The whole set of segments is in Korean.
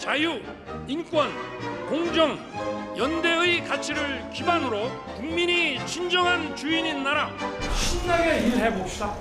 자유, 인권, 공정, 연대의 가치를 기반으로 국민이 진정한 주인인 나라 신나게 일해봅시다.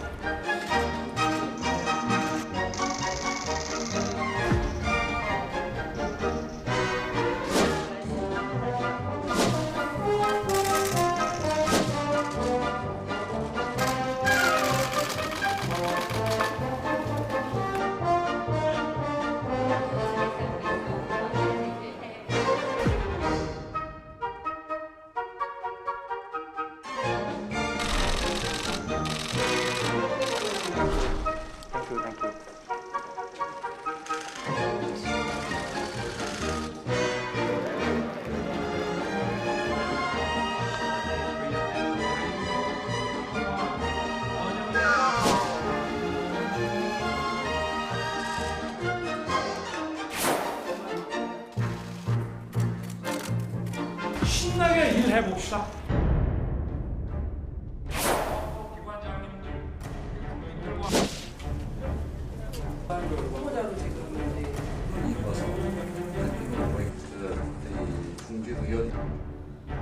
신나게 일해봅시다.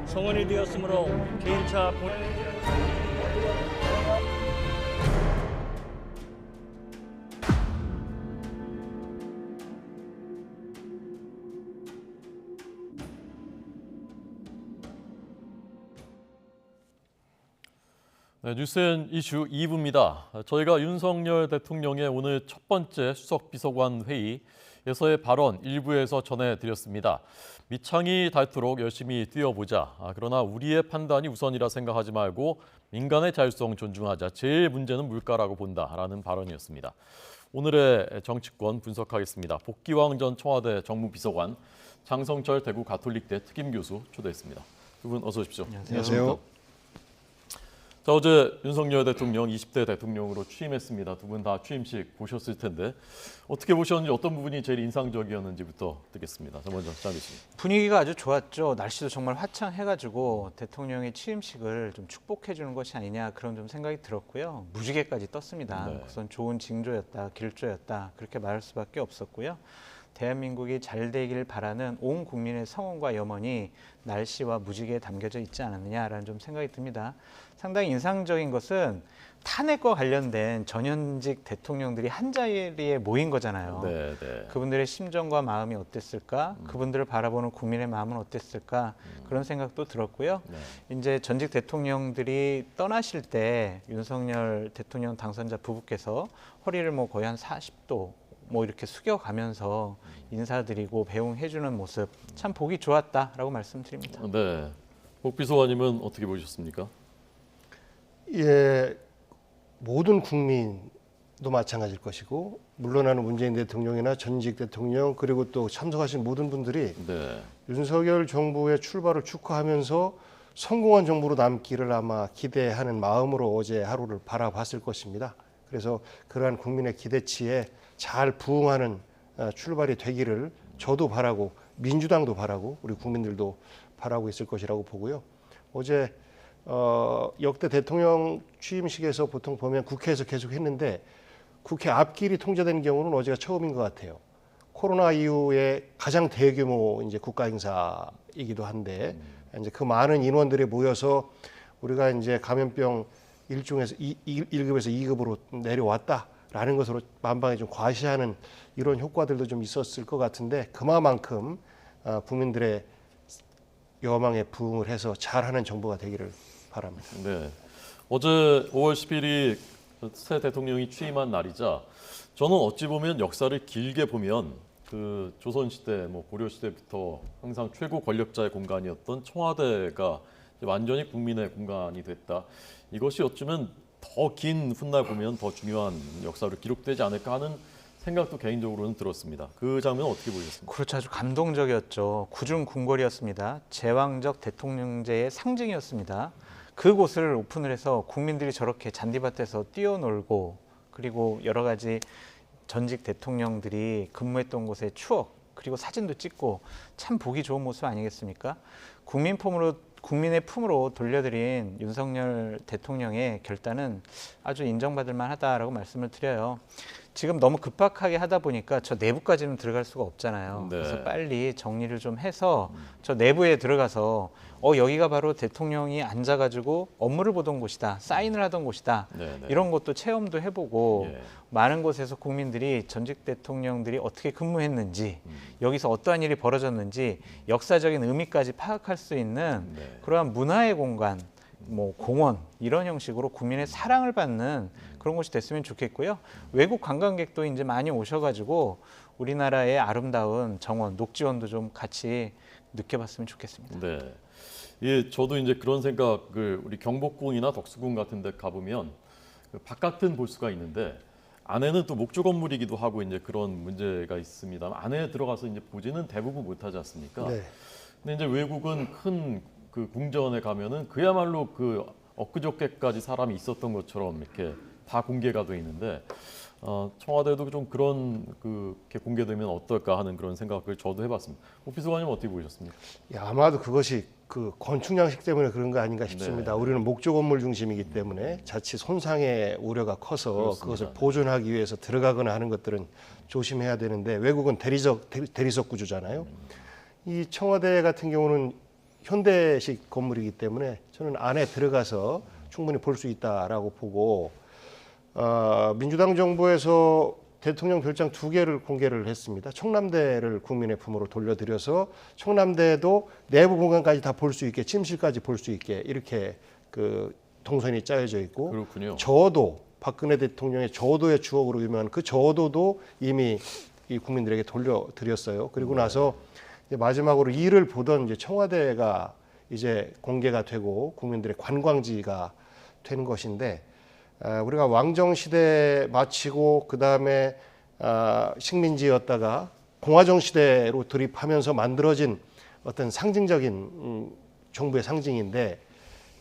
성원이 되었으므로 개인차 네, 뉴스앤 이슈 2부입니다. 저희가 윤석열 대통령의 오늘 첫 번째 수석비서관 회의에서의 발언 일부에서 전해드렸습니다. 밑창이 닳도록 열심히 뛰어보자. 그러나 우리의 판단이 우선이라 생각하지 말고 민간의 자율성 존중하자. 제일 문제는 물가라고 본다라는 발언이었습니다. 오늘의 정치권 분석하겠습니다. 복기왕 전 청와대 정무비서관, 장성철 대구 가톨릭대 특임교수 초대했습니다. 두 분 어서 오십시오. 안녕하세요. 자, 어제 윤석열 대통령 20대 대통령으로 취임했습니다. 두 분 다 취임식 보셨을 텐데 어떻게 보셨는지, 어떤 부분이 제일 인상적이었는지부터 듣겠습니다. 자, 먼저 장 교수님. 분위기가 아주 좋았죠. 날씨도 정말 화창해가지고 대통령의 취임식을 좀 축복해 주는 것이 아니냐, 그런 좀 생각이 들었고요. 무지개까지 떴습니다. 네. 우선 좋은 징조였다, 길조였다, 그렇게 말할 수밖에 없었고요. 대한민국이 잘 되길 바라는 온 국민의 성원과 염원이 날씨와 무지개에 담겨져 있지 않았느냐라는 좀 생각이 듭니다. 상당히 인상적인 것은 탄핵과 관련된 전현직 대통령들이 한 자리에 모인 거잖아요. 네, 네. 그분들의 심정과 마음이 어땠을까? 그분들을 바라보는 국민의 마음은 어땠을까? 그런 생각도 들었고요. 네. 이제 전직 대통령들이 떠나실 때 윤석열 대통령 당선자 부부께서 허리를 거의 한 40도 이렇게 숙여가면서 인사드리고 배웅해주는 모습, 참 보기 좋았다라고 말씀드립니다. 네. 복 비서관님은 어떻게 보셨습니까? 예, 모든 국민도 마찬가지일 것이고, 물러나는 문재인 대통령이나 전직 대통령, 그리고 또 참석하신 모든 분들이 네. 윤석열 정부의 출발을 축하하면서 성공한 정부로 남기를 아마 기대하는 마음으로 어제 하루를 바라봤을 것입니다. 그래서 그러한 국민의 기대치에 잘 부응하는 출발이 되기를 저도 바라고, 민주당도 바라고, 우리 국민들도 바라고 있을 것이라고 보고요. 어제 역대 대통령 취임식에서 보통 보면 국회에서 계속 했는데 국회 앞길이 통제된 경우는 어제가 처음인 것 같아요. 코로나 이후에 가장 대규모 이제 국가 행사이기도 한데, 이제 그 많은 인원들이 모여서 우리가 이제 감염병 1중에서 1급에서 2급으로 내려왔다라는 것으로 만방에 좀 과시하는 이런 효과들도 좀 있었을 것 같은데, 그만큼 국민들의 여망에 부응을 해서 잘하는 정부가 되기를 바랍니다. 네. 어제 5월 10일이 새 대통령이 취임한 날이자, 저는 어찌 보면 역사를 길게 보면 그 조선시대, 고려시대부터 항상 최고 권력자의 공간이었던 청와대가 완전히 국민의 공간이 됐다. 이것이 어쩌면 더 긴 훗날 보면 더 중요한 역사로 기록되지 않을까 하는 생각도 개인적으로는 들었습니다. 그 장면 어떻게 보셨습니까? 그렇죠. 아주 감동적이었죠. 구중궁궐이었습니다. 제왕적 대통령제의 상징이었습니다. 그곳을 오픈을 해서 국민들이 저렇게 잔디밭에서 뛰어놀고, 그리고 여러 가지 전직 대통령들이 근무했던 곳의 추억, 그리고 사진도 찍고, 참 보기 좋은 모습 아니겠습니까? 국민의 품으로 돌려드린 윤석열 대통령의 결단은 아주 인정받을 만하다라고 말씀을 드려요. 지금 너무 급박하게 하다 보니까 저 내부까지는 들어갈 수가 없잖아요. 네. 그래서 빨리 정리를 좀 해서 저 내부에 들어가서 여기가 바로 대통령이 앉아가지고 업무를 보던 곳이다, 사인을 하던 곳이다. 네, 네. 이런 것도 체험도 해보고 예. 많은 곳에서 국민들이 전직 대통령들이 어떻게 근무했는지 여기서 어떠한 일이 벌어졌는지 역사적인 의미까지 파악할 수 있는 네. 그러한 문화의 공간, 뭐 공원 이런 형식으로 국민의 사랑을 받는 그런 곳이 됐으면 좋겠고요. 외국 관광객도 이제 많이 오셔가지고 우리나라의 아름다운 정원, 녹지원도 좀 같이 느껴봤으면 좋겠습니다. 네. 예, 저도 이제 그런 생각을 우리 경복궁이나 덕수궁 같은 데 가보면 그 바깥은 볼 수가 있는데 안에는 또 목조 건물이기도 하고 이제 그런 문제가 있습니다. 안에 들어가서 이제 보지는 대부분 못하지 않습니까? 네. 근데 이제 외국은 큰 그 궁전에 가면은 그야말로 그 엊그저께까지 사람이 있었던 것처럼 이렇게 다 공개가 돼 있는데 청와대도 좀 그런 그렇게 공개되면 어떨까 하는 그런 생각을 저도 해봤습니다. 비서관님 어떻게 보셨습니까? 아마도 그것이 그 건축 양식 때문에 그런 거 아닌가 싶습니다. 네. 우리는 목조 건물 중심이기 때문에 자칫 손상의 우려가 커서 그렇습니다. 그것을 보존하기 위해서 들어가거나 하는 것들은 조심해야 되는데 외국은 대리석 구조잖아요. 이 청와대 같은 경우는 현대식 건물이기 때문에 저는 안에 들어가서 충분히 볼 수 있다라고 보고 민주당 정부에서 대통령 별장 2개를 공개를 했습니다. 청남대를 국민의 품으로 돌려드려서 청남대도 내부 공간까지 다 볼 수 있게 침실까지 볼 수 있게 이렇게 그 동선이 짜여져 있고 그렇군요. 저도 박근혜 대통령의 저도의 추억으로 유명한 그 저도도 이미 이 국민들에게 돌려드렸어요. 그리고 나서 이제 마지막으로 이를 보던 이제 청와대가 이제 공개가 되고 국민들의 관광지가 된 것인데 우리가 왕정 시대 마치고 그 다음에 식민지였다가 공화정 시대로 돌입하면서 만들어진 어떤 상징적인 정부의 상징인데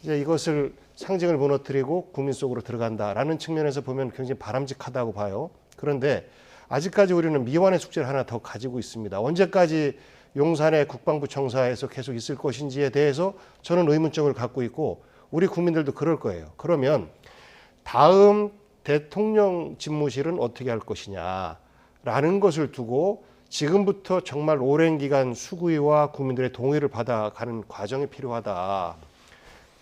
이제 이것을 상징을 무너뜨리고 국민 속으로 들어간다라는 측면에서 보면 굉장히 바람직하다고 봐요. 그런데 아직까지 우리는 미완의 숙제를 하나 더 가지고 있습니다. 언제까지 용산의 국방부 청사에서 계속 있을 것인지에 대해서 저는 의문점을 갖고 있고 우리 국민들도 그럴 거예요. 그러면 다음 대통령 집무실은 어떻게 할 것이냐라는 것을 두고 지금부터 정말 오랜 기간 수구위와 국민들의 동의를 받아가는 과정이 필요하다.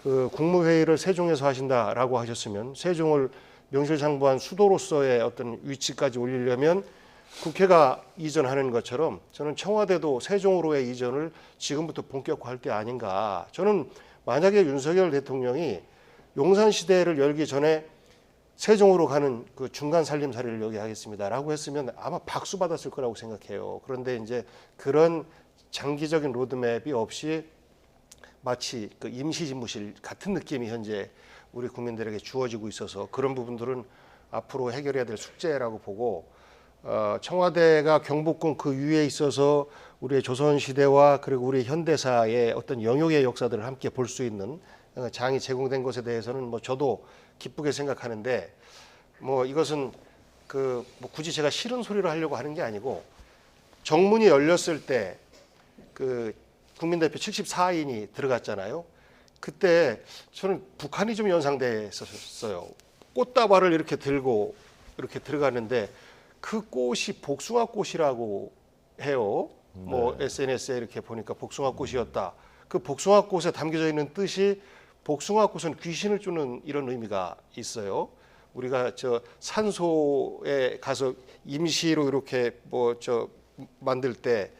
그 국무회의를 세종에서 하신다라고 하셨으면 세종을 명실상부한 수도로서의 어떤 위치까지 올리려면 국회가 이전하는 것처럼 저는 청와대도 세종으로의 이전을 지금부터 본격화할 때 아닌가. 저는 만약에 윤석열 대통령이 용산 시대를 열기 전에 세종으로 가는 그 중간 살림살이를 여기 하겠습니다라고 했으면 아마 박수 받았을 거라고 생각해요. 그런데 이제 그런 장기적인 로드맵이 없이 마치 그 임시집무실 같은 느낌이 현재 우리 국민들에게 주어지고 있어서 그런 부분들은 앞으로 해결해야 될 숙제라고 보고 청와대가 경복궁 그 위에 있어서 우리의 조선시대와 그리고 우리 현대사의 어떤 영역의 역사들을 함께 볼 수 있는 장이 제공된 것에 대해서는 뭐 저도 기쁘게 생각하는데 뭐 이것은 그 뭐 굳이 제가 싫은 소리를 하려고 하는 게 아니고 정문이 열렸을 때 그 국민대표 74인이 들어갔잖아요. 그때 저는 북한이 좀 연상됐었어요. 꽃다발을 이렇게 들고 이렇게 들어갔는데 그 꽃이 복숭아 꽃이라고 해요. 뭐 SNS에 이렇게 보니까 복숭아 꽃이었다. 그 복숭아 꽃에 담겨져 있는 뜻이 복숭아 꽃은 귀신을 쫓는 이런 의미가 있어요. 우리가 저 산소에 가서 임시로 이렇게 뭐 저 만들 때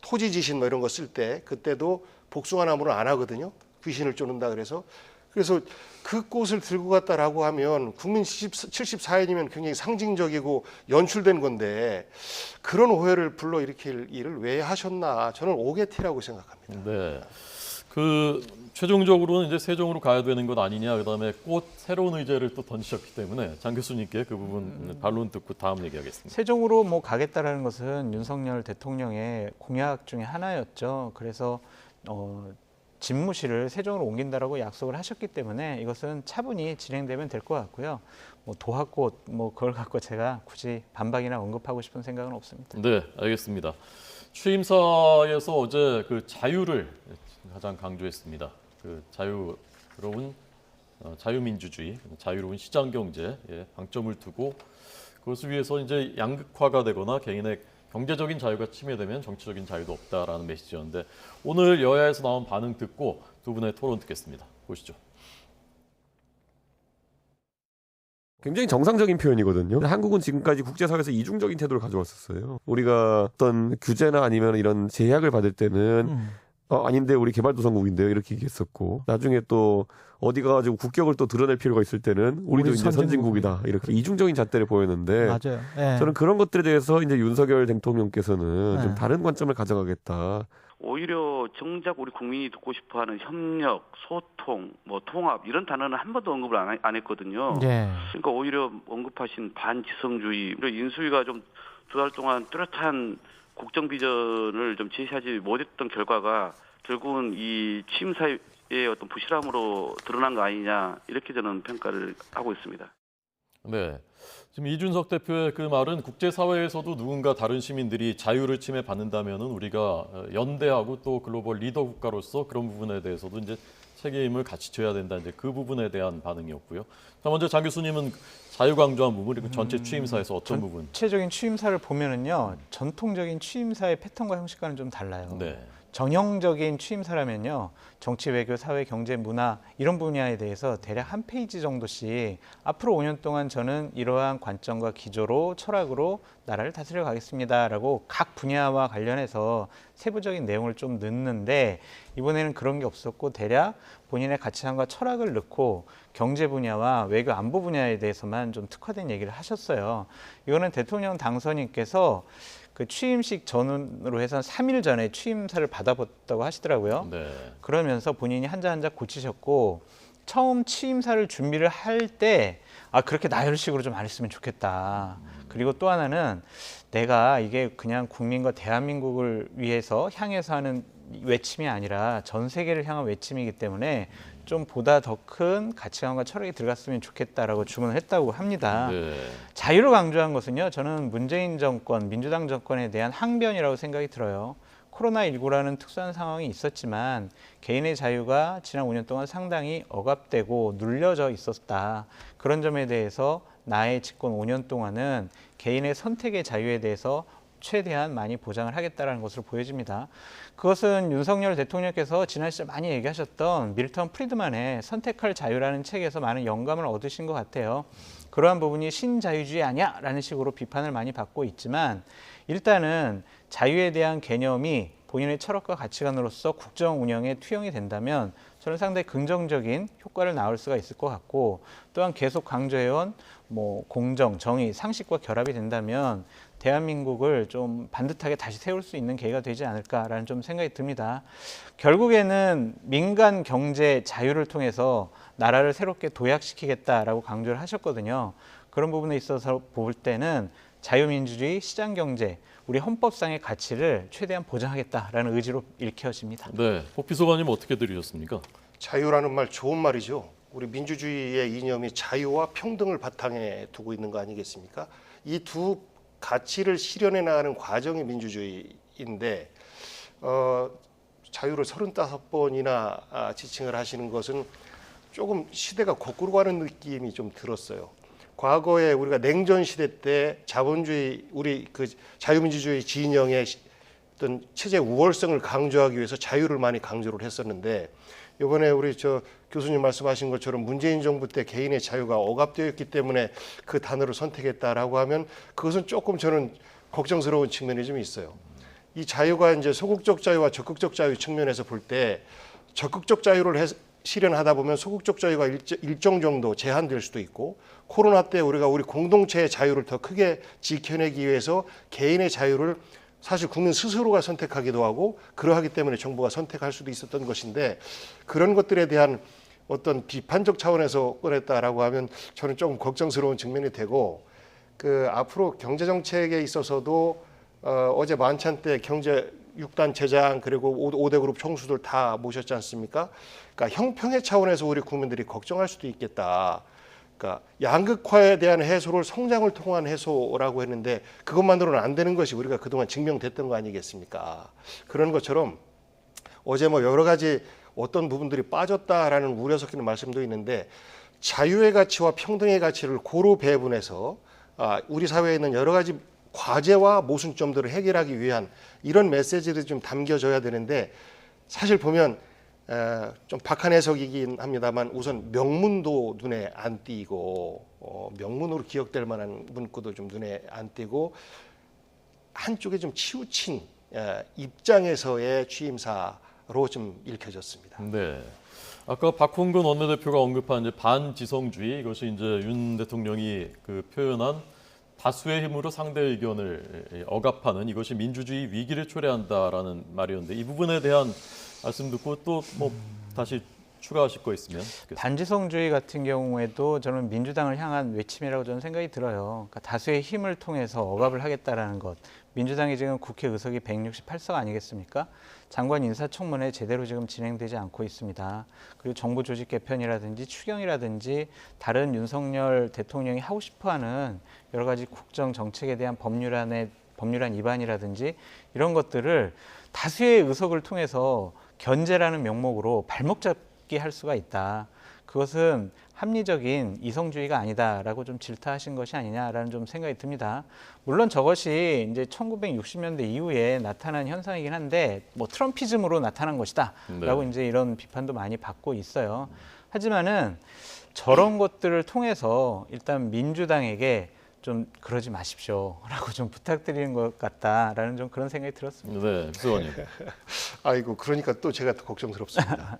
토지 지신 뭐 이런 거 쓸 때 그때도 복숭아 나무를 안 하거든요. 귀신을 쫓는다 그래서 그 꽃을 들고 갔다라고 하면 국민 74인이면 굉장히 상징적이고 연출된 건데 그런 오해를 불러일으킬 일을 왜 하셨나 저는 오게티라고 생각합니다. 네. 그 최종적으로는 이제 세종으로 가야 되는 것 아니냐, 그다음에 꽃 새로운 의제를 또 던지셨기 때문에 장 교수님께 그 부분 반론 듣고 다음 얘기하겠습니다. 세종으로 뭐 가겠다라는 것은 윤석열 대통령의 공약 중에 하나였죠. 그래서 집무실을 세종으로 옮긴다라고 약속을 하셨기 때문에 이것은 차분히 진행되면 될 것 같고요. 뭐 도화꽃 뭐 그걸 갖고 제가 굳이 반박이나 언급하고 싶은 생각은 없습니다. 네, 알겠습니다. 취임사에서 어제 그 자유를 가장 강조했습니다. 그 자유로운 자유민주주의, 자유로운 시장경제에 방점을 두고 그것을 위해서 이제 양극화가 되거나 개인의 경제적인 자유가 침해되면 정치적인 자유도 없다라는 메시지였는데 오늘 여야에서 나온 반응 듣고 두 분의 토론 듣겠습니다. 보시죠. 굉장히 정상적인 표현이거든요. 한국은 지금까지 국제사회에서 이중적인 태도를 가져왔었어요. 우리가 어떤 규제나 아니면 이런 제약을 받을 때는 아닌데 우리 개발도상국인데요 이렇게 얘기했었고 나중에 또 어디 가가지고 국격을 또 드러낼 필요가 있을 때는 우리도 이제 선진국이다 이렇게 이중적인 잣대를 보였는데 맞아요. 네. 저는 그런 것들에 대해서 이제 윤석열 대통령께서는 좀 다른 관점을 가져가겠다. 오히려 정작 우리 국민이 듣고 싶어하는 협력, 소통, 뭐 통합 이런 단어는 한 번도 언급을 안 했거든요. 예. 그러니까 오히려 언급하신 반지성주의, 인수위가 좀 두 달 동안 뚜렷한 국정 비전을 좀 제시하지 못했던 결과가 결국은 이 취임사의 어떤 부실함으로 드러난 거 아니냐 이렇게 저는 평가를 하고 있습니다. 네. 지금 이준석 대표의 그 말은 국제사회에서도 누군가 다른 시민들이 자유를 침해받는다면은 우리가 연대하고 또 글로벌 리더 국가로서 그런 부분에 대해서도 이제 책임을 같이 져야 된다. 이제 그 부분에 대한 반응이었고요. 자, 먼저 장 교수님은 자유 강조한 부분 그리고 전체 취임사에서 어떤 부분? 전체적인 취임사를 보면은요 전통적인 취임사의 패턴과 형식과는 좀 달라요. 네. 정형적인 취임사라면요 정치, 외교, 사회, 경제, 문화 이런 분야에 대해서 대략 한 페이지 정도씩 앞으로 5년 동안 저는 이러한 관점과 기조로 철학으로 나라를 다스려 가겠습니다라고 각 분야와 관련해서 세부적인 내용을 좀 넣는데 이번에는 그런 게 없었고 대략 본인의 가치관과 철학을 넣고 경제 분야와 외교 안보 분야에 대해서만 좀 특화된 얘기를 하셨어요. 이거는 대통령 당선인께서 그 취임식 전으로 해서 3일 전에 취임사를 받아봤다고 하시더라고요. 네. 그러면서 본인이 한 자 한 자 고치셨고 처음 취임사를 준비를 할 때 그렇게 나열식으로 좀 안 했으면 좋겠다. 그리고 또 하나는 내가 이게 그냥 국민과 대한민국을 위해서 향해서 하는 외침이 아니라 전 세계를 향한 외침이기 때문에 좀 보다 더 큰 가치관과 철학이 들어갔으면 좋겠다라고 주문을 했다고 합니다. 네. 자유를 강조한 것은요. 저는 문재인 정권, 민주당 정권에 대한 항변이라고 생각이 들어요. 코로나19라는 특수한 상황이 있었지만 개인의 자유가 지난 5년 동안 상당히 억압되고 눌려져 있었다. 그런 점에 대해서 나의 집권 5년 동안은 개인의 선택의 자유에 대해서 최대한 많이 보장을 하겠다는 것으로 보여집니다. 그것은 윤석열 대통령께서 지난 시절 많이 얘기하셨던 밀턴 프리드만의 선택할 자유라는 책에서 많은 영감을 얻으신 것 같아요. 그러한 부분이 신자유주의 아니야라는 식으로 비판을 많이 받고 있지만 일단은 자유에 대한 개념이 본인의 철학과 가치관으로서 국정 운영에 투영이 된다면 저는 상당히 긍정적인 효과를 낳을 수가 있을 것 같고 또한 계속 강조해온 공정, 정의, 상식과 결합이 된다면 대한민국을 좀 반듯하게 다시 세울 수 있는 계기가 되지 않을까라는 좀 생각이 듭니다. 결국에는 민간 경제 자유를 통해서 나라를 새롭게 도약시키겠다라고 강조를 하셨거든요. 그런 부분에 있어서 볼 때는 자유민주주의, 시장경제, 우리 헌법상의 가치를 최대한 보장하겠다라는 의지로 읽혀집니다. 네. 복비서관님 어떻게 들으셨습니까? 자유라는 말 좋은 말이죠. 우리 민주주의의 이념이 자유와 평등을 바탕에 두고 있는 거 아니겠습니까? 이 두 가치를 실현해 나가는 과정이 민주주의인데 자유를 35번이나 지칭을 하시는 것은 조금 시대가 거꾸로 가는 느낌이 좀 들었어요. 과거에 우리가 냉전 시대 때 자본주의 우리 그 자유민주주의 진영의 어떤 체제 우월성을 강조하기 위해서 자유를 많이 강조를 했었는데 이번에 우리 교수님 말씀하신 것처럼 문재인 정부 때 개인의 자유가 억압되어 있기 때문에 그 단어를 선택했다라고 하면 그것은 조금 저는 걱정스러운 측면이 좀 있어요. 이 자유가 이제 소극적 자유와 적극적 자유 측면에서 볼 때 적극적 자유를 실현하다 보면 소극적 자유가 일정 정도 제한될 수도 있고 코로나 때 우리 공동체의 자유를 더 크게 지켜내기 위해서 개인의 자유를 사실 국민 스스로가 선택하기도 하고 그러하기 때문에 정부가 선택할 수도 있었던 것인데 그런 것들에 대한 어떤 비판적 차원에서 꺼냈다라고 하면 저는 조금 걱정스러운 측면이 되고 앞으로 경제 정책에 있어서도 어제 만찬 때 경제 6단 체장 그리고 5대 그룹 총수들 다 모셨지 않습니까? 그러니까 형평의 차원에서 우리 국민들이 걱정할 수도 있겠다. 그러니까 양극화에 대한 해소를 성장을 통한 해소라고 했는데 그것만으로는 안 되는 것이 우리가 그동안 증명됐던 거 아니겠습니까? 그런 것처럼 어제 여러 가지 어떤 부분들이 빠졌다라는 우려 섞이는 말씀도 있는데 자유의 가치와 평등의 가치를 고루 배분해서 우리 사회에 있는 여러 가지 과제와 모순점들을 해결하기 위한 이런 메시지들이 좀 담겨져야 되는데 사실 보면 좀 박한 해석이긴 합니다만 우선 명문도 눈에 안 띄고 명문으로 기억될 만한 문구도 좀 눈에 안 띄고 한쪽에 좀 치우친 입장에서의 취임사로 좀 읽혀졌습니다. 네. 아까 박홍근 원내대표가 언급한 이제 반지성주의 이것이 이제 윤 대통령이 그 표현한 다수의 힘으로 상대 의견을 억압하는 이것이 민주주의 위기를 초래한다라는 말이었는데 이 부분에 대한 말씀 듣고 또 뭐 다시 추가하실 거 있으면 듣겠습니다. 반지성주의 같은 경우에도 저는 민주당을 향한 외침이라고 저는 생각이 들어요. 그러니까 다수의 힘을 통해서 억압을 하겠다라는 것. 민주당이 지금 국회 의석이 168석 아니겠습니까? 장관 인사청문회 제대로 지금 진행되지 않고 있습니다. 그리고 정부 조직 개편이라든지 추경이라든지 다른 윤석열 대통령이 하고 싶어하는 여러 가지 국정 정책에 대한 법률안 위반이라든지 이런 것들을 다수의 의석을 통해서 견제라는 명목으로 발목 잡기 할 수가 있다. 그것은 합리적인 이성주의가 아니다라고 좀 질타하신 것이 아니냐라는 좀 생각이 듭니다. 물론 저것이 이제 1960년대 이후에 나타난 현상이긴 한데 뭐 트럼피즘으로 나타난 것이다라고 네. 이제 이런 비판도 많이 받고 있어요. 하지만은 저런 것들을 통해서 일단 민주당에게 좀 그러지 마십시오라고 좀 부탁드리는 것 같다라는 좀 그런 생각이 들었습니다. 네, 비서관님. 아이고 그러니까 또 제가 더 걱정스럽습니다.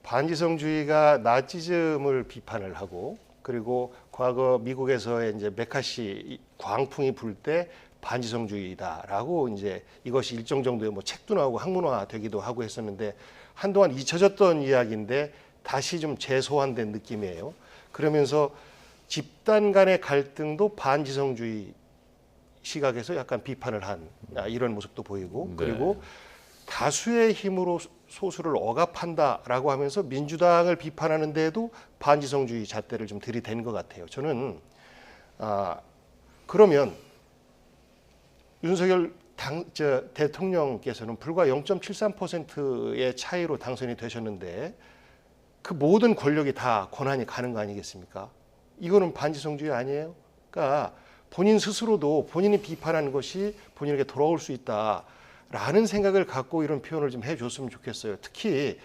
반지성주의가 나치즘을 비판을 하고 그리고 과거 미국에서의 이제 메카시 광풍이 불 때 반지성주의다라고 이제 이것이 일정 정도의 뭐 책도 나오고 학문화되기도 하고 했었는데 한동안 잊혀졌던 이야기인데 다시 좀 재소환된 느낌이에요. 그러면서 집단 간의 갈등도 반지성주의 시각에서 약간 비판을 한 이런 모습도 보이고 네. 그리고 다수의 힘으로 소수를 억압한다라고 하면서 민주당을 비판하는 데에도 반지성주의 잣대를 좀 들이댄 것 같아요. 저는 그러면 윤석열 대통령께서는 불과 0.73%의 차이로 당선이 되셨는데 그 모든 권력이 다 권한이 가는 거 아니겠습니까? 이거는 반지성주의 아니에요? 그러니까 본인 스스로도 본인이 비판하는 것이 본인에게 돌아올 수 있다라는 생각을 갖고 이런 표현을 좀 해줬으면 좋겠어요. 특히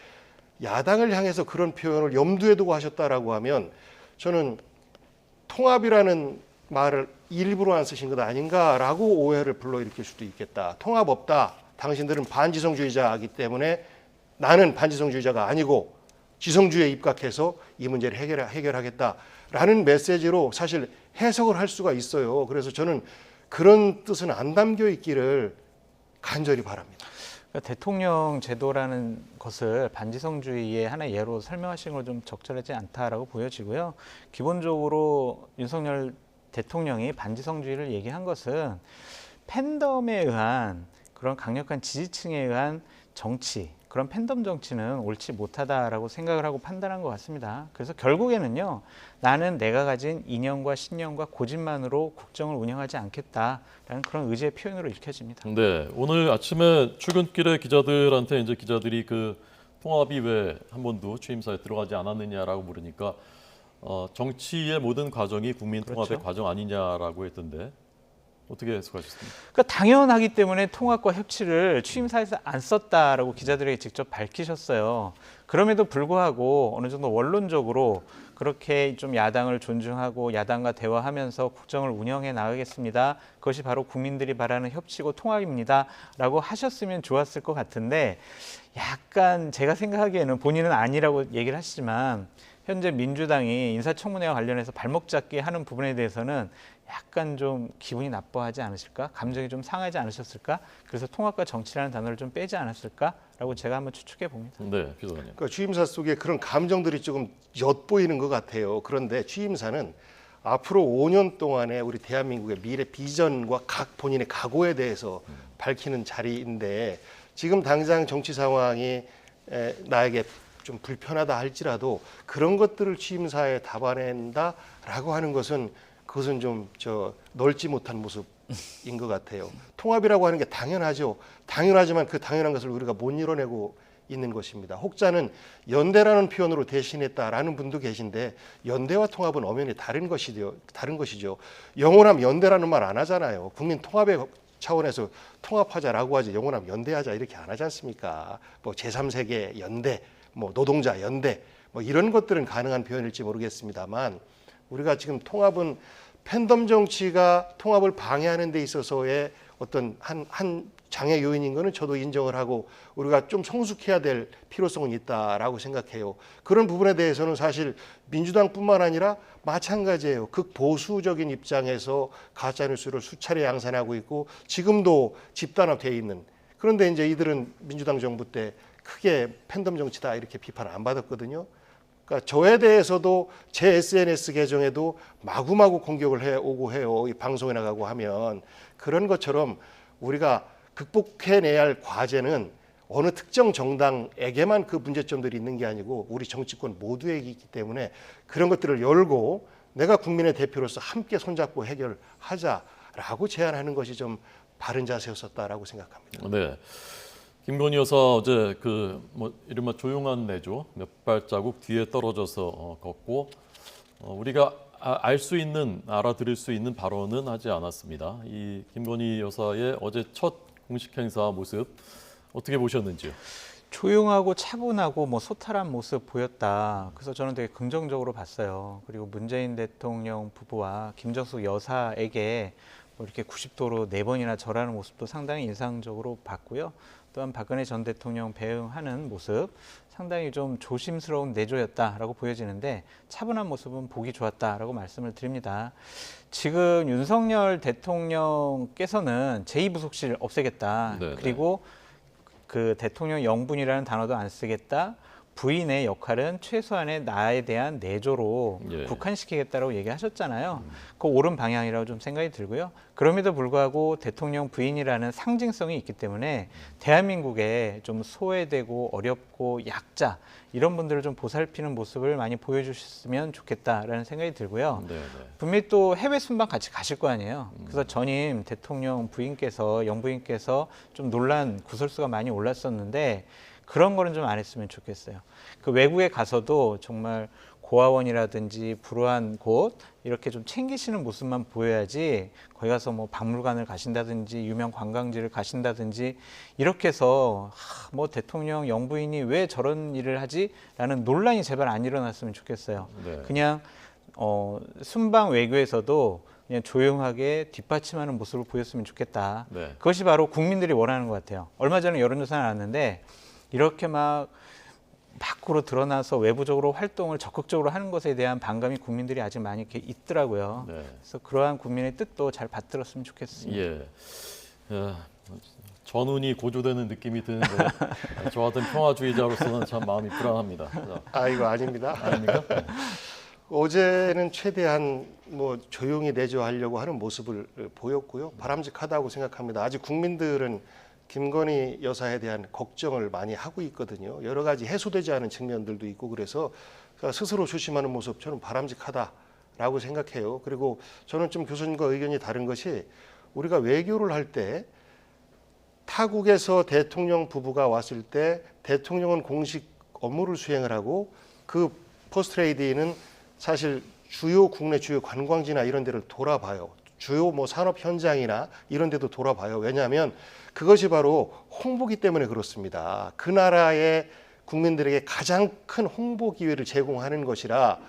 야당을 향해서 그런 표현을 염두에 두고 하셨다라고 하면 저는 통합이라는 말을 일부러 안 쓰신 것 아닌가라고 오해를 불러일으킬 수도 있겠다. 통합 없다. 당신들은 반지성주의자이기 때문에 나는 반지성주의자가 아니고 지성주의에 입각해서 이 문제를 해결하겠다라는 메시지로 사실 해석을 할 수가 있어요. 그래서 저는 그런 뜻은 안 담겨 있기를 간절히 바랍니다. 그러니까 대통령 제도라는 것을 반지성주의의 하나의 예로 설명하시는 건 좀 적절하지 않다라고 보여지고요. 기본적으로 윤석열 대통령이 반지성주의를 얘기한 것은 팬덤에 의한 그런 강력한 지지층에 의한 정치, 그런 팬덤 정치는 옳지 못하다라고 생각을 하고 판단한 것 같습니다. 그래서 결국에는요, 나는 내가 가진 이념과 신념과 고집만으로 국정을 운영하지 않겠다라는 그런 의지의 표현으로 읽혀집니다. 네, 오늘 아침에 출근길에 기자들한테 이제 기자들이 그 통합이 왜 한 번도 취임사에 들어가지 않았느냐라고 물으니까 정치의 모든 과정이 국민 통합의 그렇죠. 과정 아니냐라고 했던데 어떻게 해석하셨습니까? 그러니까 당연하기 때문에 통합과 협치를 취임사에서 안 썼다라고 기자들에게 직접 밝히셨어요. 그럼에도 불구하고 어느 정도 원론적으로 그렇게 좀 야당을 존중하고 야당과 대화하면서 국정을 운영해 나가겠습니다. 그것이 바로 국민들이 바라는 협치고 통합입니다. 라고 하셨으면 좋았을 것 같은데 약간 제가 생각하기에는 본인은 아니라고 얘기를 하시지만 현재 민주당이 인사청문회와 관련해서 발목 잡기 하는 부분에 대해서는 약간 좀 기분이 나빠하지 않으실까? 감정이 좀 상하지 않으셨을까? 그래서 통합과 정치라는 단어를 좀 빼지 않았을까라고 제가 한번 추측해 봅니다. 네, 비서관님. 그러니까 취임사 속에 그런 감정들이 조금 엿보이는 것 같아요. 그런데 취임사는 앞으로 5년 동안의 우리 대한민국의 미래 비전과 각 본인의 각오에 대해서 밝히는 자리인데 지금 당장 정치 상황이 나에게 좀 불편하다 할지라도 그런 것들을 취임사에 담아낸다라고 하는 것은 그것은 좀 넓지 못한 모습인 것 같아요. 통합이라고 하는 게 당연하죠. 당연하지만 그 당연한 것을 우리가 못 이뤄내고 있는 것입니다. 혹자는 연대라는 표현으로 대신했다라는 분도 계신데 연대와 통합은 엄연히 다른 것이죠. 영원하면 연대라는 말 안 하잖아요. 국민 통합의 차원에서 통합하자라고 하지 영원하면 연대하자 이렇게 안 하지 않습니까? 뭐 제3세계 연대, 뭐 노동자 연대 뭐 이런 것들은 가능한 표현일지 모르겠습니다만 우리가 지금 통합은 팬덤 정치가 통합을 방해하는 데 있어서의 어떤 한 장애 요인인 거는 저도 인정을 하고 우리가 좀 성숙해야 될 필요성은 있다라고 생각해요. 그런 부분에 대해서는 사실 민주당뿐만 아니라 마찬가지예요. 극보수적인 입장에서 가짜뉴스를 수차례 양산하고 있고 지금도 집단화되어 있는. 그런데 이제 이들은 민주당 정부 때 크게 팬덤 정치다 이렇게 비판을 안 받았거든요. 그러니까 저에 대해서도 제 SNS 계정에도 마구마구 공격을 해오고 해요. 이 방송에 나가고 하면. 그런 것처럼 우리가 극복해내야 할 과제는 어느 특정 정당에게만 그 문제점들이 있는 게 아니고 우리 정치권 모두에게 있기 때문에 그런 것들을 열고 내가 국민의 대표로서 함께 손잡고 해결하자라고 제안하는 것이 좀 바른 자세였었다라고 생각합니다. 네. 김건희 여사 어제 이른바 조용한 내조 몇 발자국 뒤에 떨어져서 걷고 우리가 알 수 있는 알아들을 수 있는 발언은 하지 않았습니다. 이 김건희 여사의 어제 첫 공식 행사 모습 어떻게 보셨는지요? 조용하고 차분하고 소탈한 모습 보였다. 그래서 저는 되게 긍정적으로 봤어요. 그리고 문재인 대통령 부부와 김정숙 여사에게 이렇게 90도로 4번이나 절하는 모습도 상당히 인상적으로 봤고요. 또한 박근혜 전 대통령 배웅하는 모습 상당히 좀 조심스러운 내조였다라고 보여지는데 차분한 모습은 보기 좋았다라고 말씀을 드립니다. 지금 윤석열 대통령께서는 제2부속실 없애겠다. 네네. 그리고 그 대통령 영분이라는 단어도 안 쓰겠다. 부인의 역할은 최소한의 나에 대한 내조로 예. 국한시키겠다고 얘기하셨잖아요. 그 옳은 방향이라고 좀 생각이 들고요. 그럼에도 불구하고 대통령 부인이라는 상징성이 있기 때문에 대한민국에 좀 소외되고 어렵고 약자 이런 분들을 좀 보살피는 모습을 많이 보여주셨으면 좋겠다라는 생각이 들고요. 네네. 분명히 또 해외 순방 같이 가실 거 아니에요. 그래서 전임 대통령 부인께서 영부인께서 좀 논란 구설수가 많이 올랐었는데 그런 거는 좀 안 했으면 좋겠어요. 그 외국에 가서도 정말 고아원이라든지 불우한 곳 이렇게 좀 챙기시는 모습만 보여야지 거기 가서 박물관을 가신다든지 유명 관광지를 가신다든지 이렇게 해서 대통령 영부인이 왜 저런 일을 하지라는 논란이 제발 안 일어났으면 좋겠어요. 네. 그냥 순방 외교에서도 그냥 조용하게 뒷받침하는 모습을 보였으면 좋겠다. 네. 그것이 바로 국민들이 원하는 것 같아요. 얼마 전에 여론조사 나왔는데 이렇게 밖으로 드러나서 외부적으로 활동을 적극적으로 하는 것에 대한 반감이 국민들이 아직 많이 이렇게 있더라고요. 네. 그래서 그러한 국민의 뜻도 잘 받들었으면 좋겠습니다. 예. 전운이 고조되는 느낌이 드는데 저 같은 평화주의자로서는 참 마음이 불안합니다. 이거 아닙니다. 아닙니까? 어제는 최대한 조용히 내조하려고 하는 모습을 보였고요. 바람직하다고 생각합니다. 아직 국민들은 김건희 여사에 대한 걱정을 많이 하고 있거든요. 여러 가지 해소되지 않은 측면들도 있고 그래서 스스로 조심하는 모습 저는 바람직하다라고 생각해요. 그리고 저는 좀 교수님과 의견이 다른 것이 우리가 외교를 할 때 타국에서 대통령 부부가 왔을 때 대통령은 공식 업무를 수행을 하고 그 퍼스트레이디는 사실 주요 국내 주요 관광지나 이런 데를 돌아봐요. 주요 산업 현장이나 이런 데도 돌아봐요. 왜냐하면 그것이 바로 홍보기 때문에 그렇습니다. 그 나라의 국민들에게 가장 큰 홍보 기회를 제공하는 것이라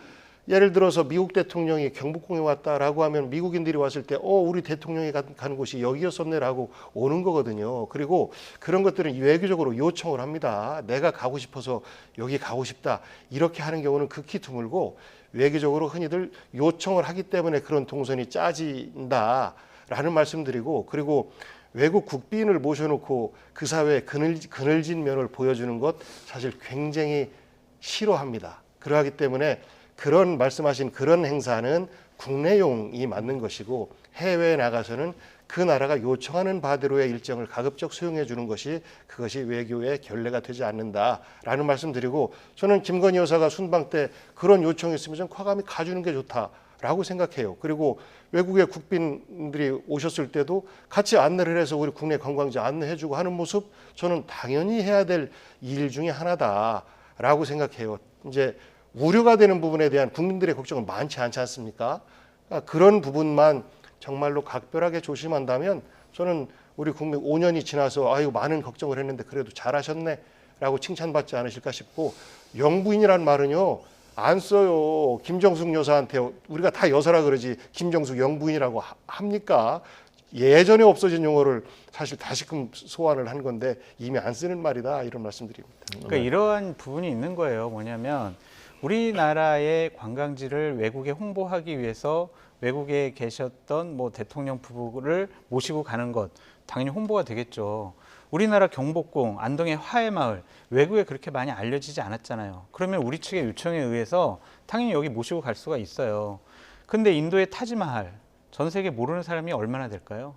예를 들어서 미국 대통령이 경복궁에 왔다라고 하면 미국인들이 왔을 때 우리 대통령이 가는 곳이 여기였었네라고 오는 거거든요. 그리고 그런 것들은 외교적으로 요청을 합니다. 내가 가고 싶어서 여기 가고 싶다 이렇게 하는 경우는 극히 드물고 외교적으로 흔히들 요청을 하기 때문에 그런 동선이 짜진다라는 말씀드리고 그리고 외국 국빈을 모셔놓고 그 사회의 그늘진 면을 보여주는 것 사실 굉장히 싫어합니다. 그러하기 때문에 그런 말씀하신 그런 행사는 국내용이 맞는 것이고 해외에 나가서는 그 나라가 요청하는 바대로의 일정을 가급적 수용해 주는 것이 그것이 외교의 결례가 되지 않는다라는 말씀드리고 저는 김건희 여사가 순방 때 그런 요청이 있으면 좀 과감히 가주는 게 좋다. 라고 생각해요. 그리고 외국의 국빈들이 오셨을 때도 같이 안내를 해서 우리 국내 관광지 안내해주고 하는 모습 저는 당연히 해야 될 일 중에 하나다라고 생각해요. 이제 우려가 되는 부분에 대한 국민들의 걱정은 많지 않지 않습니까? 그러니까 그런 부분만 정말로 각별하게 조심한다면 저는 우리 국민 5년이 지나서 아유 많은 걱정을 했는데 그래도 잘하셨네라고 칭찬받지 않으실까 싶고 영부인이란 말은요 안 써요. 김정숙 여사한테 우리가 다 여사라 그러지 김정숙 영부인이라고 합니까? 예전에 없어진 용어를 사실 다시금 소환을 한 건데 이미 안 쓰는 말이다 이런 말씀드립니다. 그러니까 이러한 부분이 있는 거예요. 뭐냐면 우리나라의 관광지를 외국에 홍보하기 위해서 외국에 계셨던 뭐 대통령 부부를 모시고 가는 것 당연히 홍보가 되겠죠. 우리나라 경복궁, 안동의 화해마을 외국에 그렇게 많이 알려지지 않았잖아요. 그러면 우리 측의 요청에 의해서 당연히 여기 모시고 갈 수가 있어요. 근데 인도의 타지마할 전 세계 모르는 사람이 얼마나 될까요?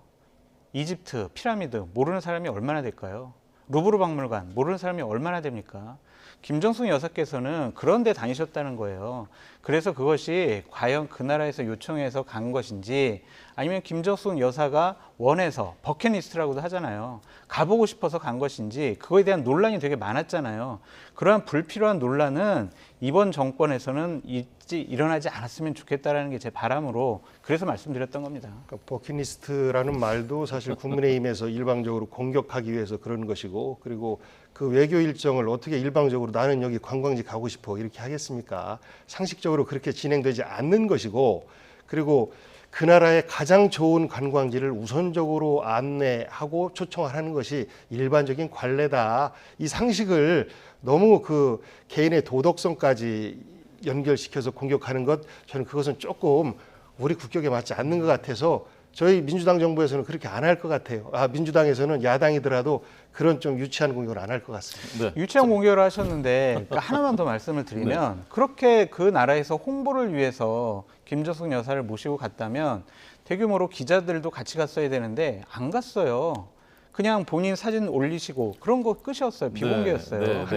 이집트 피라미드 모르는 사람이 얼마나 될까요? 루브르 박물관 모르는 사람이 얼마나 됩니까? 김정숙 여사께서는 그런 데 다니셨다는 거예요. 그래서 그것이 과연 그 나라에서 요청해서 간 것인지 아니면 김정숙 여사가 원해서 버킷리스트라고도 하잖아요. 가보고 싶어서 간 것인지 그거에 대한 논란이 되게 많았잖아요. 그러한 불필요한 논란은 이번 정권에서는 일어나지 않았으면 좋겠다라는 게 제 바람으로 그래서 말씀드렸던 겁니다. 그러니까 버킷리스트라는 말도 사실 국민의힘에서 일방적으로 공격하기 위해서 그런 것이고 그리고 그 외교 일정을 어떻게 일방적으로 나는 여기 관광지 가고 싶어 이렇게 하겠습니까? 상식적으로 그렇게 진행되지 않는 것이고 그리고 그 나라의 가장 좋은 관광지를 우선적으로 안내하고 초청하는 것이 일반적인 관례다. 이 상식을 너무 그 개인의 도덕성까지 연결시켜서 공격하는 것 저는 그것은 조금 우리 국격에 맞지 않는 것 같아서 저희 민주당 정부에서는 그렇게 안 할 것 같아요. 민주당에서는 야당이더라도 그런 좀 유치한 공격을 안 할 것 같습니다. 네. 유치한 공격을 하셨는데 그러니까 하나만 더 말씀을 드리면 그렇게 그 나라에서 홍보를 위해서 김정숙 여사를 모시고 갔다면 대규모로 기자들도 같이 갔어야 되는데 안 갔어요. 그냥 본인 사진 올리시고 그런 거 끝이었어요. 비공개였어요.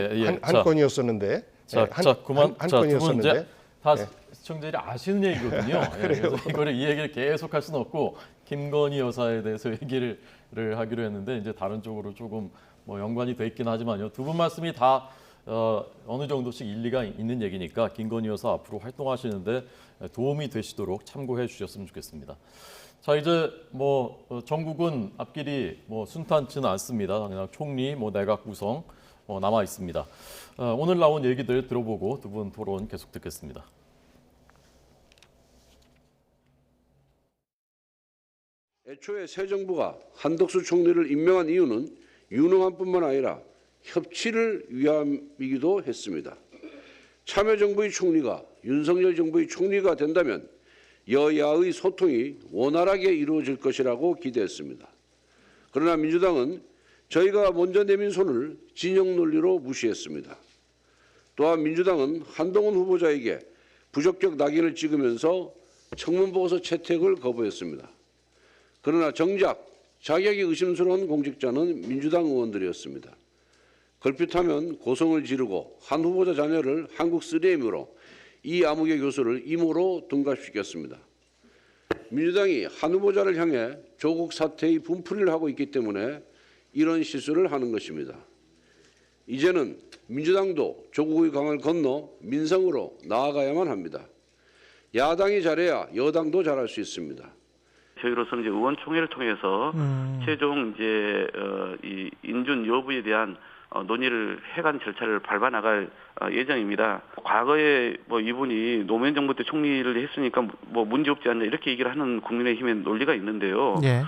한 건이었었는데. 자, 그만. 한 자, 건이었었는데. 두 번째 다 시청자들이 아시는 얘기거든요. 그래서 이거를 이 얘기를 계속 할 수는 없고 김건희 여사에 대해서 얘기를 하기로 했는데 이제 다른 쪽으로 조금 뭐 연관이 돼 있긴 하지만요. 두 분 말씀이 다 어느 정도씩 일리가 있는 얘기니까 김건희 여사 앞으로 활동하시는데 도움이 되시도록 참고해 주셨으면 좋겠습니다. 자, 이제 뭐 전국은 앞길이 뭐 순탄치는 않습니다. 그냥 총리, 뭐 내각 구성 남아 있습니다. 오늘 나온 얘기들 들어보고 두 분 토론 계속 듣겠습니다. 애초에 새 정부가 한덕수 총리를 임명한 이유는 유능함뿐만 아니라 협치를 위함이기도 했습니다. 참여정부의 총리가 윤석열 정부의 총리가 된다면 여야의 소통이 원활하게 이루어질 것이라고 기대했습니다. 그러나 민주당은 저희가 먼저 내민 손을 진영 논리로 무시했습니다. 또한 민주당은 한동훈 후보자에게 부적격 낙인을 찍으면서 청문보고서 채택을 거부했습니다. 그러나 정작 자격이 의심스러운 공직자는 민주당 의원들이었습니다. 걸핏하면 고성을 지르고 한 후보자 자녀를 한국 3M으로 이 암흑의 교수를 임으로 둔갑시켰습니다. 민주당이 한 후보자를 향해 조국 사태의 분풀이를 하고 있기 때문에 이런 실수를 하는 것입니다. 이제는 민주당도 조국의 강을 건너 민성으로 나아가야만 합니다. 야당이 잘해야 여당도 잘할 수 있습니다. 저희로서는 이제 의원총회를 통해서 최종 이제 이 인준 여부에 대한 논의를 해간 절차를 밟아 나갈 예정입니다. 과거에 뭐 이분이 노무현 정부 때 총리를 했으니까 뭐 문제 없지 않냐 이렇게 얘기를 하는 국민의힘의 논리가 있는데요. 예.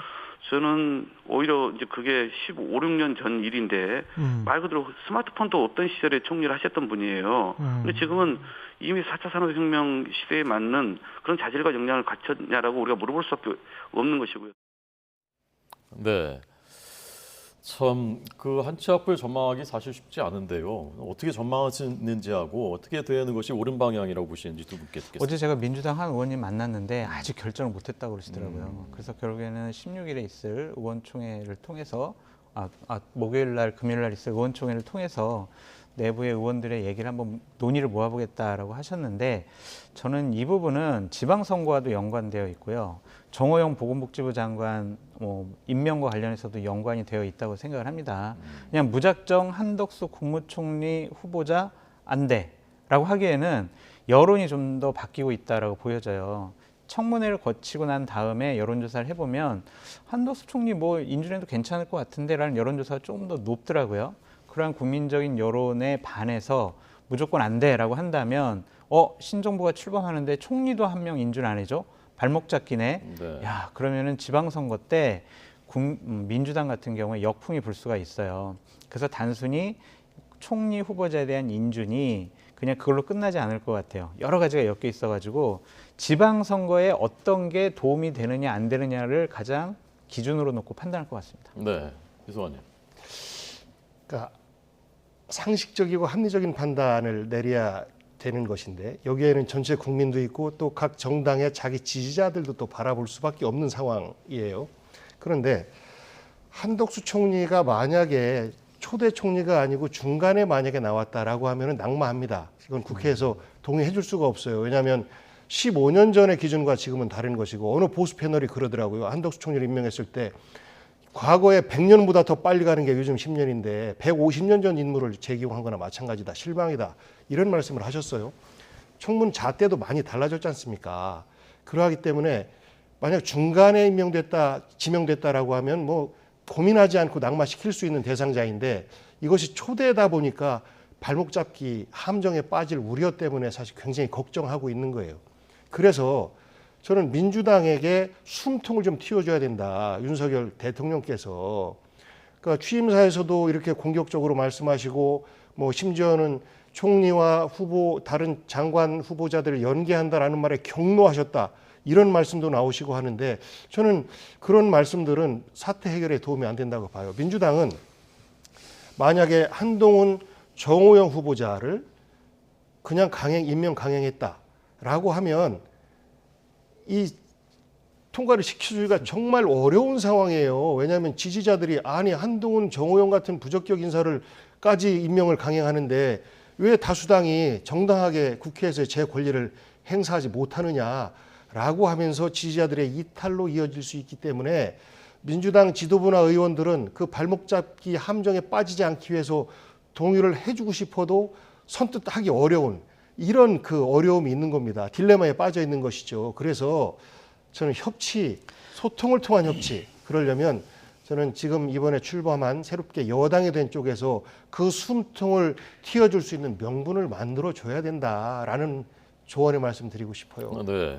저는 오히려 이제 그게 15, 16년 전 일인데 말 그대로 스마트폰도 없던 시절에 총리를 하셨던 분이에요. 근데 지금은 이미 4차 산업혁명 시대에 맞는 그런 자질과 역량을 갖췄냐라고 우리가 물어볼 수밖에 없는 것이고요. 네. 참 그 한 치 앞을 전망하기 사실 쉽지 않은데요. 어떻게 전망하시는지 하고 어떻게 되는 것이 옳은 방향이라고 보시는지 두 분께 듣겠습니다. 어제 제가 민주당 한 의원님 만났는데 아직 결정을 못했다고 그러시더라고요. 그래서 결국에는 16일에 있을 의원총회를 통해서 목요일 날, 금요일 날 있을 의원총회를 통해서 내부의 의원들의 얘기를 한번 논의를 모아보겠다라고 하셨는데 저는 이 부분은 지방선거와도 연관되어 있고요. 정호영 보건복지부 장관 임명과 관련해서도 연관이 되어 있다고 생각을 합니다. 그냥 무작정 한덕수 국무총리 후보자 안 돼라고 하기에는 여론이 좀 더 바뀌고 있다라고 보여져요. 청문회를 거치고 난 다음에 여론조사를 해보면 한덕수 총리 뭐 인준해도 괜찮을 것 같은데라는 여론조사가 조금 더 높더라고요. 그러한 국민적인 여론에 반해서 무조건 안 돼라고 한다면 신정부가 출범하는데 총리도 한 명 인준 안 해줘? 발목 잡기네. 네. 야, 그러면은 지방선거 때 민주당 같은 경우에 역풍이 불 수가 있어요. 그래서 단순히 총리 후보자에 대한 인준이 그냥 그걸로 끝나지 않을 것 같아요. 여러 가지가 엮여 있어가지고 지방선거에 어떤 게 도움이 되느냐 안 되느냐를 가장 기준으로 놓고 판단할 것 같습니다. 네, 이수환님. 그러니까 상식적이고 합리적인 판단을 내려야 되는 것인데 여기에는 전체 국민도 있고 또 각 정당의 자기 지지자들도 또 바라볼 수밖에 없는 상황이에요. 그런데 한덕수 총리가 만약에 초대 총리가 아니고 중간에 만약에 나왔다라고 하면은 낙마합니다. 이건 국회에서 동의해 줄 수가 없어요. 왜냐하면 15년 전의 기준과 지금은 다른 것이고 어느 보수 패널이 그러더라고요. 한덕수 총리를 임명했을 때 과거에 100년보다 더 빨리 가는 게 요즘 10년인데 150년 전 인물을 재기용한 거나 마찬가지다. 실망이다. 이런 말씀을 하셨어요. 청문 잣대도 많이 달라졌지 않습니까? 그러하기 때문에 만약 중간에 지명됐다라고 하면 뭐 고민하지 않고 낙마시킬 수 있는 대상자인데 이것이 초대다 보니까 발목 잡기 함정에 빠질 우려 때문에 사실 굉장히 걱정하고 있는 거예요. 그래서 저는 민주당에게 숨통을 좀 틔워줘야 된다. 윤석열 대통령께서. 그러니까 취임사에서도 이렇게 공격적으로 말씀하시고 뭐 심지어는 총리와 다른 장관 후보자들을 연계한다라는 말에 경로하셨다. 이런 말씀도 나오시고 하는데 저는 그런 말씀들은 사태 해결에 도움이 안 된다고 봐요. 민주당은 만약에 한동훈, 정호영 후보자를 그냥 임명 강행했다라고 하면 이 통과를 시켜주기가 정말 어려운 상황이에요. 왜냐하면 지지자들이 아니 한동훈, 정호영 같은 부적격 인사를까지 임명을 강행하는데 왜 다수당이 정당하게 국회에서 제 권리를 행사하지 못하느냐라고 하면서 지지자들의 이탈로 이어질 수 있기 때문에 민주당 지도부나 의원들은 그 발목 잡기 함정에 빠지지 않기 위해서 동의를 해주고 싶어도 선뜻 하기 어려운 이런 그 어려움이 있는 겁니다. 딜레마에 빠져 있는 것이죠. 그래서 저는 소통을 통한 협치, 그러려면 저는 지금 이번에 출범한 새롭게 여당이 된 쪽에서 그 숨통을 틔워줄 수 있는 명분을 만들어줘야 된다라는 조언의 말씀 드리고 싶어요. 네.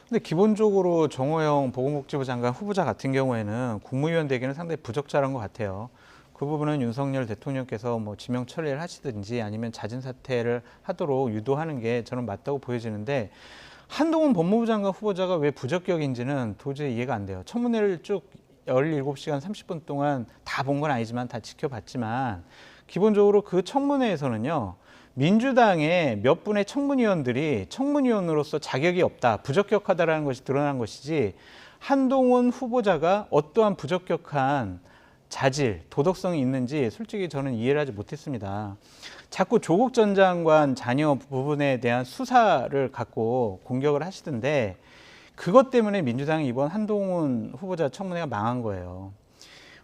근데 기본적으로 정호영 보건복지부 장관 후보자 같은 경우에는 국무위원 되기는 상당히 부적절한 것 같아요. 그 부분은 윤석열 대통령께서 뭐 지명 처리를 하시든지 아니면 잦은 사퇴를 하도록 유도하는 게 저는 맞다고 보여지는데 한동훈 법무부 장관 후보자가 왜 부적격인지는 도저히 이해가 안 돼요. 청문회를 쭉 17시간 30분 동안 다 본 건 아니지만 다 지켜봤지만 기본적으로 그 청문회에서는요. 민주당의 몇 분의 청문위원들이 청문위원으로서 자격이 없다, 부적격하다라는 것이 드러난 것이지 한동훈 후보자가 어떠한 부적격한 자질, 도덕성이 있는지 솔직히 저는 이해를 하지 못했습니다. 자꾸 조국 전 장관 자녀 부분에 대한 수사를 갖고 공격을 하시던데 그것 때문에 민주당이 이번 한동훈 후보자 청문회가 망한 거예요.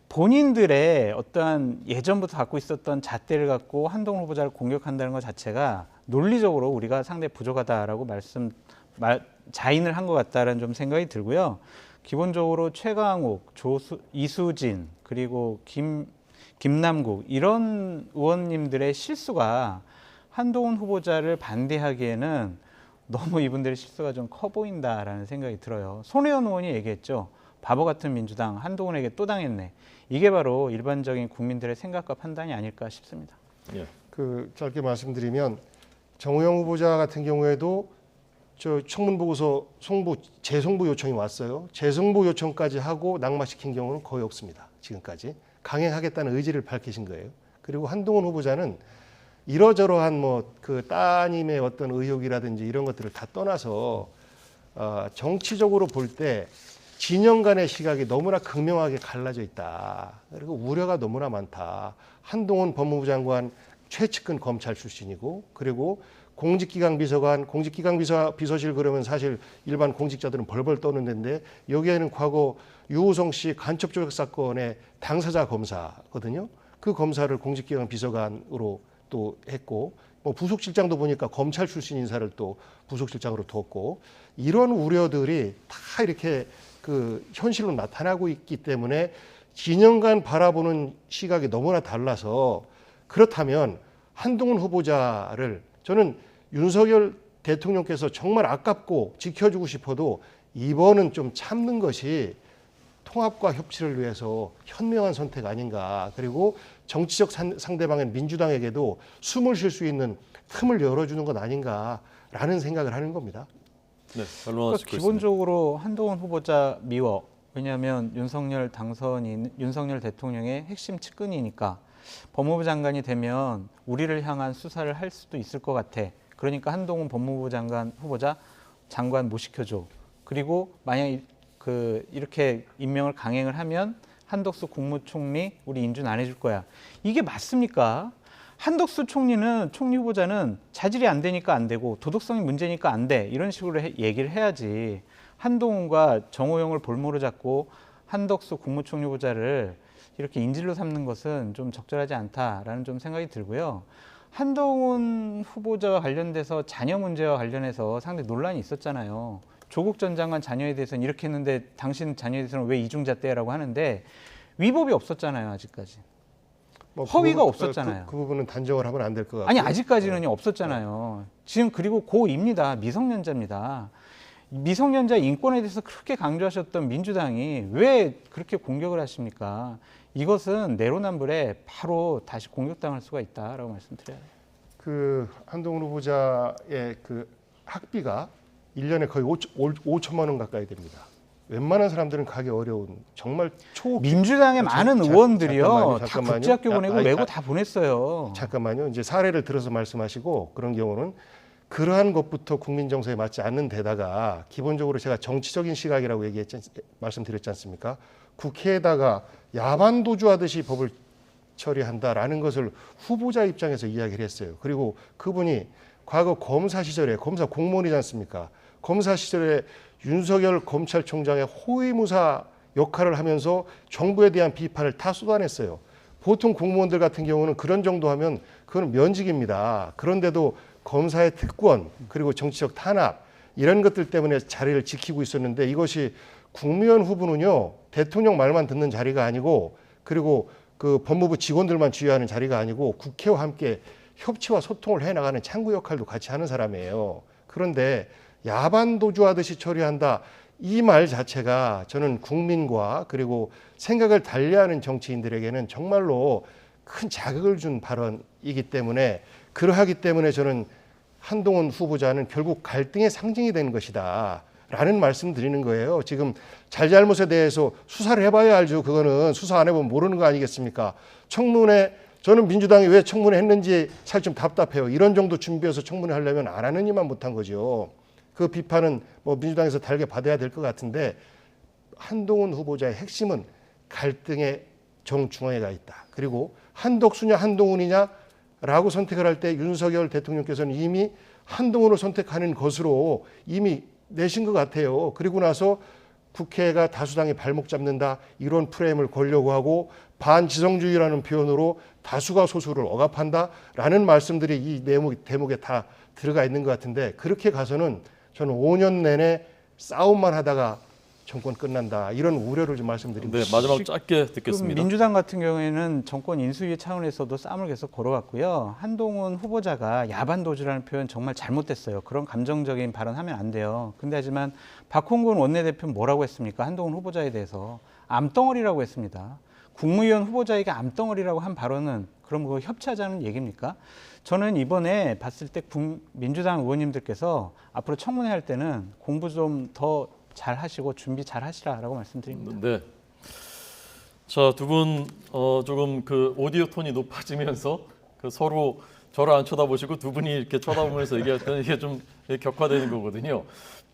본인들의 어떠한 예전부터 갖고 있었던 잣대를 갖고 한동훈 후보자를 공격한다는 것 자체가 논리적으로 우리가 상당히 부족하다라고 자인을 한 것 같다는 좀 생각이 들고요. 기본적으로 최강욱, 이수진, 그리고 김남국 이런 의원님들의 실수가 한동훈 후보자를 반대하기에는 너무 이분들의 실수가 좀 커 보인다라는 생각이 들어요. 손혜원 의원이 얘기했죠. 바보 같은 민주당 한동훈에게 또 당했네. 이게 바로 일반적인 국민들의 생각과 판단이 아닐까 싶습니다. 예. 짧게 말씀드리면 정호영 후보자 같은 경우에도 저 청문 보고서 재송부 요청이 왔어요. 재송부 요청까지 하고 낙마시킨 경우는 거의 없습니다. 지금까지 강행하겠다는 의지를 밝히신 거예요. 그리고 한동훈 후보자는 이러저러한 그 따님의 어떤 의혹이라든지 이런 것들을 다 떠나서 정치적으로 볼 때 진영 간의 시각이 너무나 극명하게 갈라져 있다. 그리고 우려가 너무나 많다. 한동훈 법무부 장관 최측근 검찰 출신이고 그리고 공직기강 비서관, 공직기강 비서실 그러면 사실 일반 공직자들은 벌벌 떠는 데인데 여기에는 과거 유호성 씨 간첩 조작 사건의 당사자 검사거든요. 그 검사를 공직기강 비서관으로 또 했고 뭐 부속실장도 보니까 검찰 출신 인사를 또 부속실장으로 뒀고 이런 우려들이 다 이렇게 그 현실로 나타나고 있기 때문에 진영간 바라보는 시각이 너무나 달라서 그렇다면 한동훈 후보자를 저는 윤석열 대통령께서 정말 아깝고 지켜주고 싶어도 이번은 좀 참는 것이 통합과 협치를 위해서 현명한 선택 아닌가. 그리고 정치적 상대방인 민주당에게도 숨을 쉴 수 있는 틈을 열어주는 것 아닌가라는 생각을 하는 겁니다. 네, 그러니까 기본적으로 한동훈 후보자 미워. 왜냐하면 윤석열 대통령의 핵심 측근이니까 법무부 장관이 되면 우리를 향한 수사를 할 수도 있을 것 같아. 그러니까 한동훈 법무부 장관 후보자 장관 못 시켜줘. 그리고 만약 이렇게 임명을 강행을 하면 한덕수 국무총리 우리 인준 안 해줄 거야. 이게 맞습니까? 한덕수 총리 후보자는 자질이 안 되니까 안 되고 도덕성이 문제니까 안 돼. 이런 식으로 얘기를 해야지. 한동훈과 정호영을 볼모로 잡고 한덕수 국무총리 후보자를 이렇게 인질로 삼는 것은 좀 적절하지 않다라는 좀 생각이 들고요. 한동훈 후보자와 관련돼서 자녀 문제와 관련해서 상당히 논란이 있었잖아요. 조국 전 장관 자녀에 대해서는 이렇게 했는데 당신 자녀에 대해서는 왜 이중잣대라고 하는데 위법이 없었잖아요. 아직까지. 허위가 없었잖아요. 그 부분은 단정을 하면 안 될 것 같아요. 아니 아직까지는요 없었잖아요. 지금 그리고 고2입니다. 미성년자입니다. 미성년자 인권에 대해서 그렇게 강조하셨던 민주당이 왜 그렇게 공격을 하십니까? 이것은 내로남불에 바로 다시 공격당할 수가 있다라고 말씀드려요. 그 한동훈 후보자의 그 학비가 1년에 거의 5천만 원 가까이 됩니다. 웬만한 사람들은 가기 어려운 정말 민주당의 많은 의원들이요 다 잠깐만요. 국제학교 보내고 외고 다 보냈어요. 잠깐만요. 이제 사례를 들어서 말씀하시고 그런 경우는 그러한 것부터 국민 정서에 맞지 않는 데다가 기본적으로 제가 정치적인 시각이라고 말씀드렸지 않습니까? 국회에다가 야반 도주하듯이 법을 처리한다라는 것을 후보자 입장에서 이야기를 했어요. 그리고 그분이 과거 검사 시절에 검사 공무원이지 않습니까? 검사 시절에 윤석열 검찰총장의 호위무사 역할을 하면서 정부에 대한 비판을 다 쏟아냈어요. 보통 공무원들 같은 경우는 그런 정도 하면 그건 면직입니다. 그런데도 검사의 특권 그리고 정치적 탄압 이런 것들 때문에 자리를 지키고 있었는데 이것이 국무위원 후보는요 대통령 말만 듣는 자리가 아니고 그리고 그 법무부 직원들만 지휘하는 자리가 아니고 국회와 함께 협치와 소통을 해나가는 창구 역할도 같이 하는 사람이에요. 그런데 야반 도주하듯이 처리한다 이 말 자체가 저는 국민과 그리고 생각을 달리하는 정치인들에게는 정말로 큰 자극을 준 발언이기 때문에 그러하기 때문에 저는 한동훈 후보자는 결국 갈등의 상징이 되는 것이다 라는 말씀 드리는 거예요. 지금 잘잘못에 대해서 수사를 해봐야 알죠. 그거는 수사 안 해보면 모르는 거 아니겠습니까? 청문회 저는 민주당이 왜 청문회 했는지 사실 좀 답답해요. 이런 정도 준비해서 청문회 하려면 안 하는 이만 못한 거죠. 그 비판은 뭐 민주당에서 달게 받아야 될 것 같은데 한동훈 후보자의 핵심은 갈등의 정중앙에 가 있다. 그리고 한덕수냐 한동훈이냐 라고 선택을 할 때 윤석열 대통령께서는 이미 한동훈을 선택하는 것으로 이미 내신 것 같아요. 그리고 나서 국회가 다수당이 발목 잡는다 이런 프레임을 걸려고 하고 반지성주의라는 표현으로 다수가 소수를 억압한다라는 말씀들이 이 대목에 다 들어가 있는 것 같은데 그렇게 가서는 저는 5년 내내 싸움만 하다가 정권 끝난다 이런 우려를 좀 말씀드립니다. 네, 마지막 짧게 듣겠습니다. 민주당 같은 경우에는 정권 인수위 차원에서도 싸움을 계속 걸어왔고요. 한동훈 후보자가 야반 도주라는 표현 정말 잘못됐어요. 그런 감정적인 발언하면 안 돼요. 근데 하지만 박홍근 원내대표는 뭐라고 했습니까? 한동훈 후보자에 대해서 암덩어리라고 했습니다. 국무위원 후보자에게 암덩어리라고 한 발언은 그럼 그거 협치하자는 얘기입니까? 저는 이번에 봤을 때 민주당 의원님들께서 앞으로 청문회 할 때는 공부 좀 더 잘 하시고 준비 잘 하시라라고 말씀드립니다. 네. 자, 두 분 조금 그 오디오 톤이 높아지면서 그 서로 저를 안 쳐다보시고 두 분이 이렇게 쳐다보면서 얘기할 때는 이게 좀 격화되는 거거든요.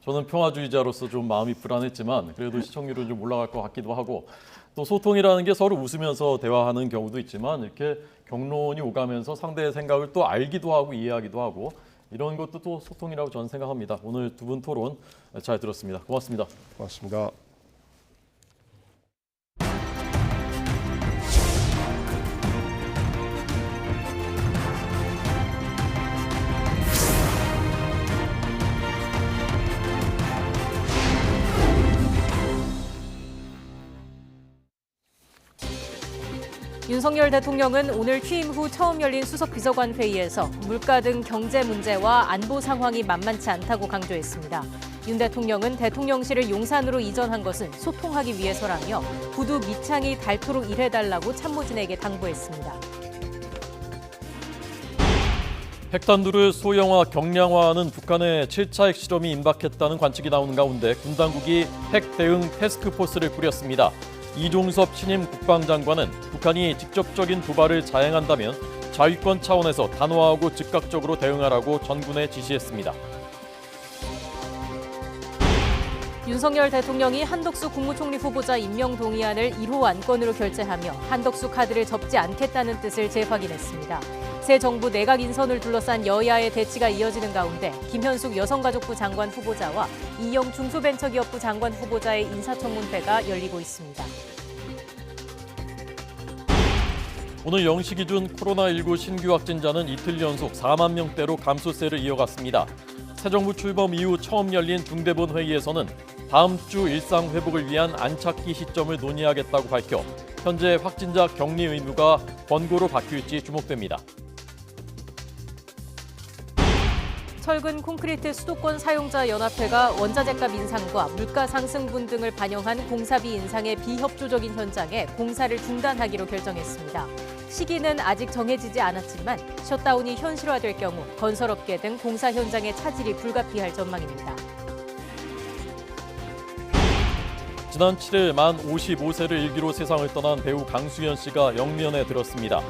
저는 평화주의자로서 좀 마음이 불안했지만 그래도 시청률은 좀 올라갈 것 같기도 하고 또 소통이라는 게 서로 웃으면서 대화하는 경우도 있지만 이렇게 경론이 오가면서 상대의 생각을 또 알기도 하고 이해하기도 하고 이런 것도 또 소통이라고 저는 생각합니다. 오늘 두 분 토론 잘 들었습니다. 고맙습니다. 고맙습니다. 윤석열 대통령은 오늘 취임 후 처음 열린 수석 비서관 회의에서 물가 등 경제 문제와 안보 상황이 만만치 않다고 강조했습니다. 윤 대통령은 대통령실을 용산으로 이전한 것은 소통하기 위해서라며 구두 밑창이 닳도록 일해달라고 참모진에게 당부했습니다. 핵탄두를 소형화, 경량화하는 북한의 7차 핵실험이 임박했다는 관측이 나오는 가운데 군 당국이 핵 대응 태스크포스를 꾸렸습니다. 이종섭 신임 국방장관은 북한이 직접적인 도발을 자행한다면 자위권 차원에서 단호하고 즉각적으로 대응하라고 전군에 지시했습니다. 윤석열 대통령이 한덕수 국무총리 후보자 임명 동의안을 1호 안건으로 결재하며 한덕수 카드를 접지 않겠다는 뜻을 재확인했습니다. 새 정부 내각 인선을 둘러싼 여야의 대치가 이어지는 가운데 김현숙 여성가족부 장관 후보자와 이영 중소벤처기업부 장관 후보자의 인사청문회가 열리고 있습니다. 오늘 0시 기준 코로나19 신규 확진자는 이틀 연속 4만 명대로 감소세를 이어갔습니다. 새 정부 출범 이후 처음 열린 중대본 회의에서는 다음 주 일상 회복을 위한 안착기 시점을 논의하겠다고 밝혀 현재 확진자 격리 의무가 권고로 바뀔지 주목됩니다. 철근 콘크리트 수도권 사용자 연합회가 원자재값 인상과 물가 상승분 등을 반영한 공사비 인상의 비협조적인 현장에 공사를 중단하기로 결정했습니다. 시기는 아직 정해지지 않았지만 셧다운이 현실화될 경우 건설업계 등 공사 현장의 차질이 불가피할 전망입니다. 지난 7일 만 55세를 일기로 세상을 떠난 배우 강수현 씨가 영면에 들었습니다.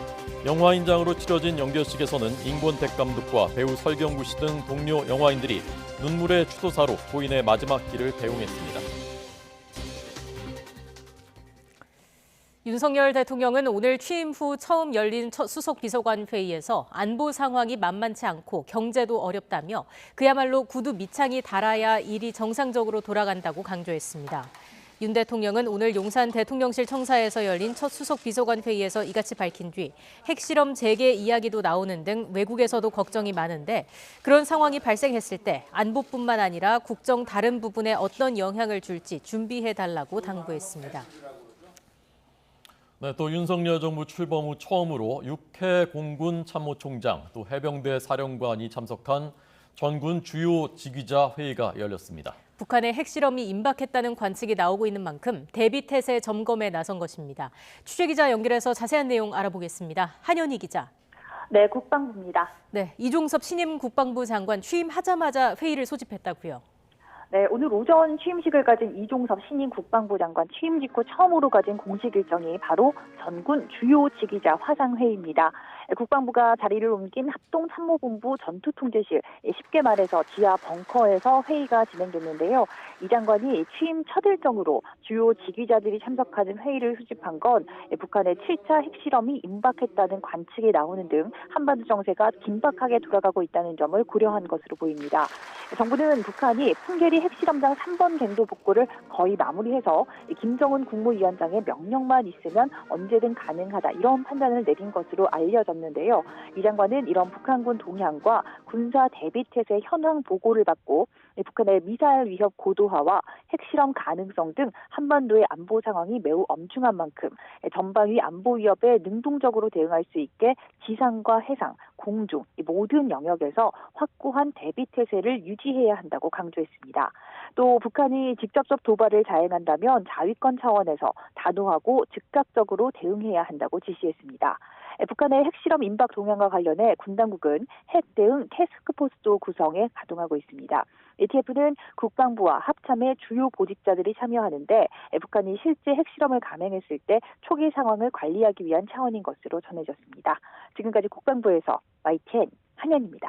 영화인장으로 치러진 영결식에서는 임권택 감독과 배우 설경구 씨 등 동료 영화인들이 눈물의 추도사로 고인의 마지막 길을 배웅했습니다. 윤석열 대통령은 오늘 취임 후 처음 열린 첫 수석 비서관 회의에서 안보 상황이 만만치 않고 경제도 어렵다며 그야말로 구두 밑창이 닳아야 일이 정상적으로 돌아간다고 강조했습니다. 윤 대통령은 오늘 용산 대통령실 청사에서 열린 첫 수석 비서관 회의에서 이같이 밝힌 뒤 핵실험 재개 이야기도 나오는 등 외국에서도 걱정이 많은데 그런 상황이 발생했을 때 안보뿐만 아니라 국정 다른 부분에 어떤 영향을 줄지 준비해달라고 당부했습니다. 네, 또 윤석열 정부 출범 후 처음으로 육해 공군 참모총장 또 해병대 사령관이 참석한 전군 주요 지휘자 회의가 열렸습니다. 북한의 핵실험이 임박했다는 관측이 나오고 있는 만큼 대비태세 점검에 나선 것입니다. 취재기자 연결해서 자세한 내용 알아보겠습니다. 한현희 기자. 네, 국방부입니다. 네, 이종섭 신임 국방부 장관 취임하자마자 회의를 소집했다고요. 네, 오늘 오전 취임식을 가진 이종섭 신임 국방부 장관 취임 직후 처음으로 가진 공식 일정이 바로 전군 주요 지휘자 화상회의입니다. 국방부가 자리를 옮긴 합동참모본부 전투통제실, 쉽게 말해서 지하 벙커에서 회의가 진행됐는데요. 이 장관이 취임 첫 일정으로 주요 지휘자들이 참석하는 회의를 수집한 건 북한의 7차 핵실험이 임박했다는 관측이 나오는 등 한반도 정세가 긴박하게 돌아가고 있다는 점을 고려한 것으로 보입니다. 정부는 북한이 풍계리 핵실험장 3번 갱도 복구를 거의 마무리해서 김정은 국무위원장의 명령만 있으면 언제든 가능하다 이런 판단을 내린 것으로 알려졌는데요. 이 장관은 이런 북한군 동향과 군사 대비태세 현황 보고를 받고 북한의 미사일 위협 고도화와 핵실험 가능성 등 한반도의 안보 상황이 매우 엄중한 만큼 전방위 안보 위협에 능동적으로 대응할 수 있게 지상과 해상, 공중 이 모든 영역에서 확고한 대비태세를 유지해야 한다고 강조했습니다. 또 북한이 직접적 도발을 자행한다면 자위권 차원에서 단호하고 즉각적으로 대응해야 한다고 지시했습니다. 북한의 핵실험 임박 동향과 관련해 군 당국은 핵 대응 태스크포스도 구성해 가동하고 있습니다. ATF는 국방부와 합참의 주요 보직자들이 참여하는데 북한이 실제 핵실험을 감행했을 때 초기 상황을 관리하기 위한 차원인 것으로 전해졌습니다. 지금까지 국방부에서 YTN 한현입니다.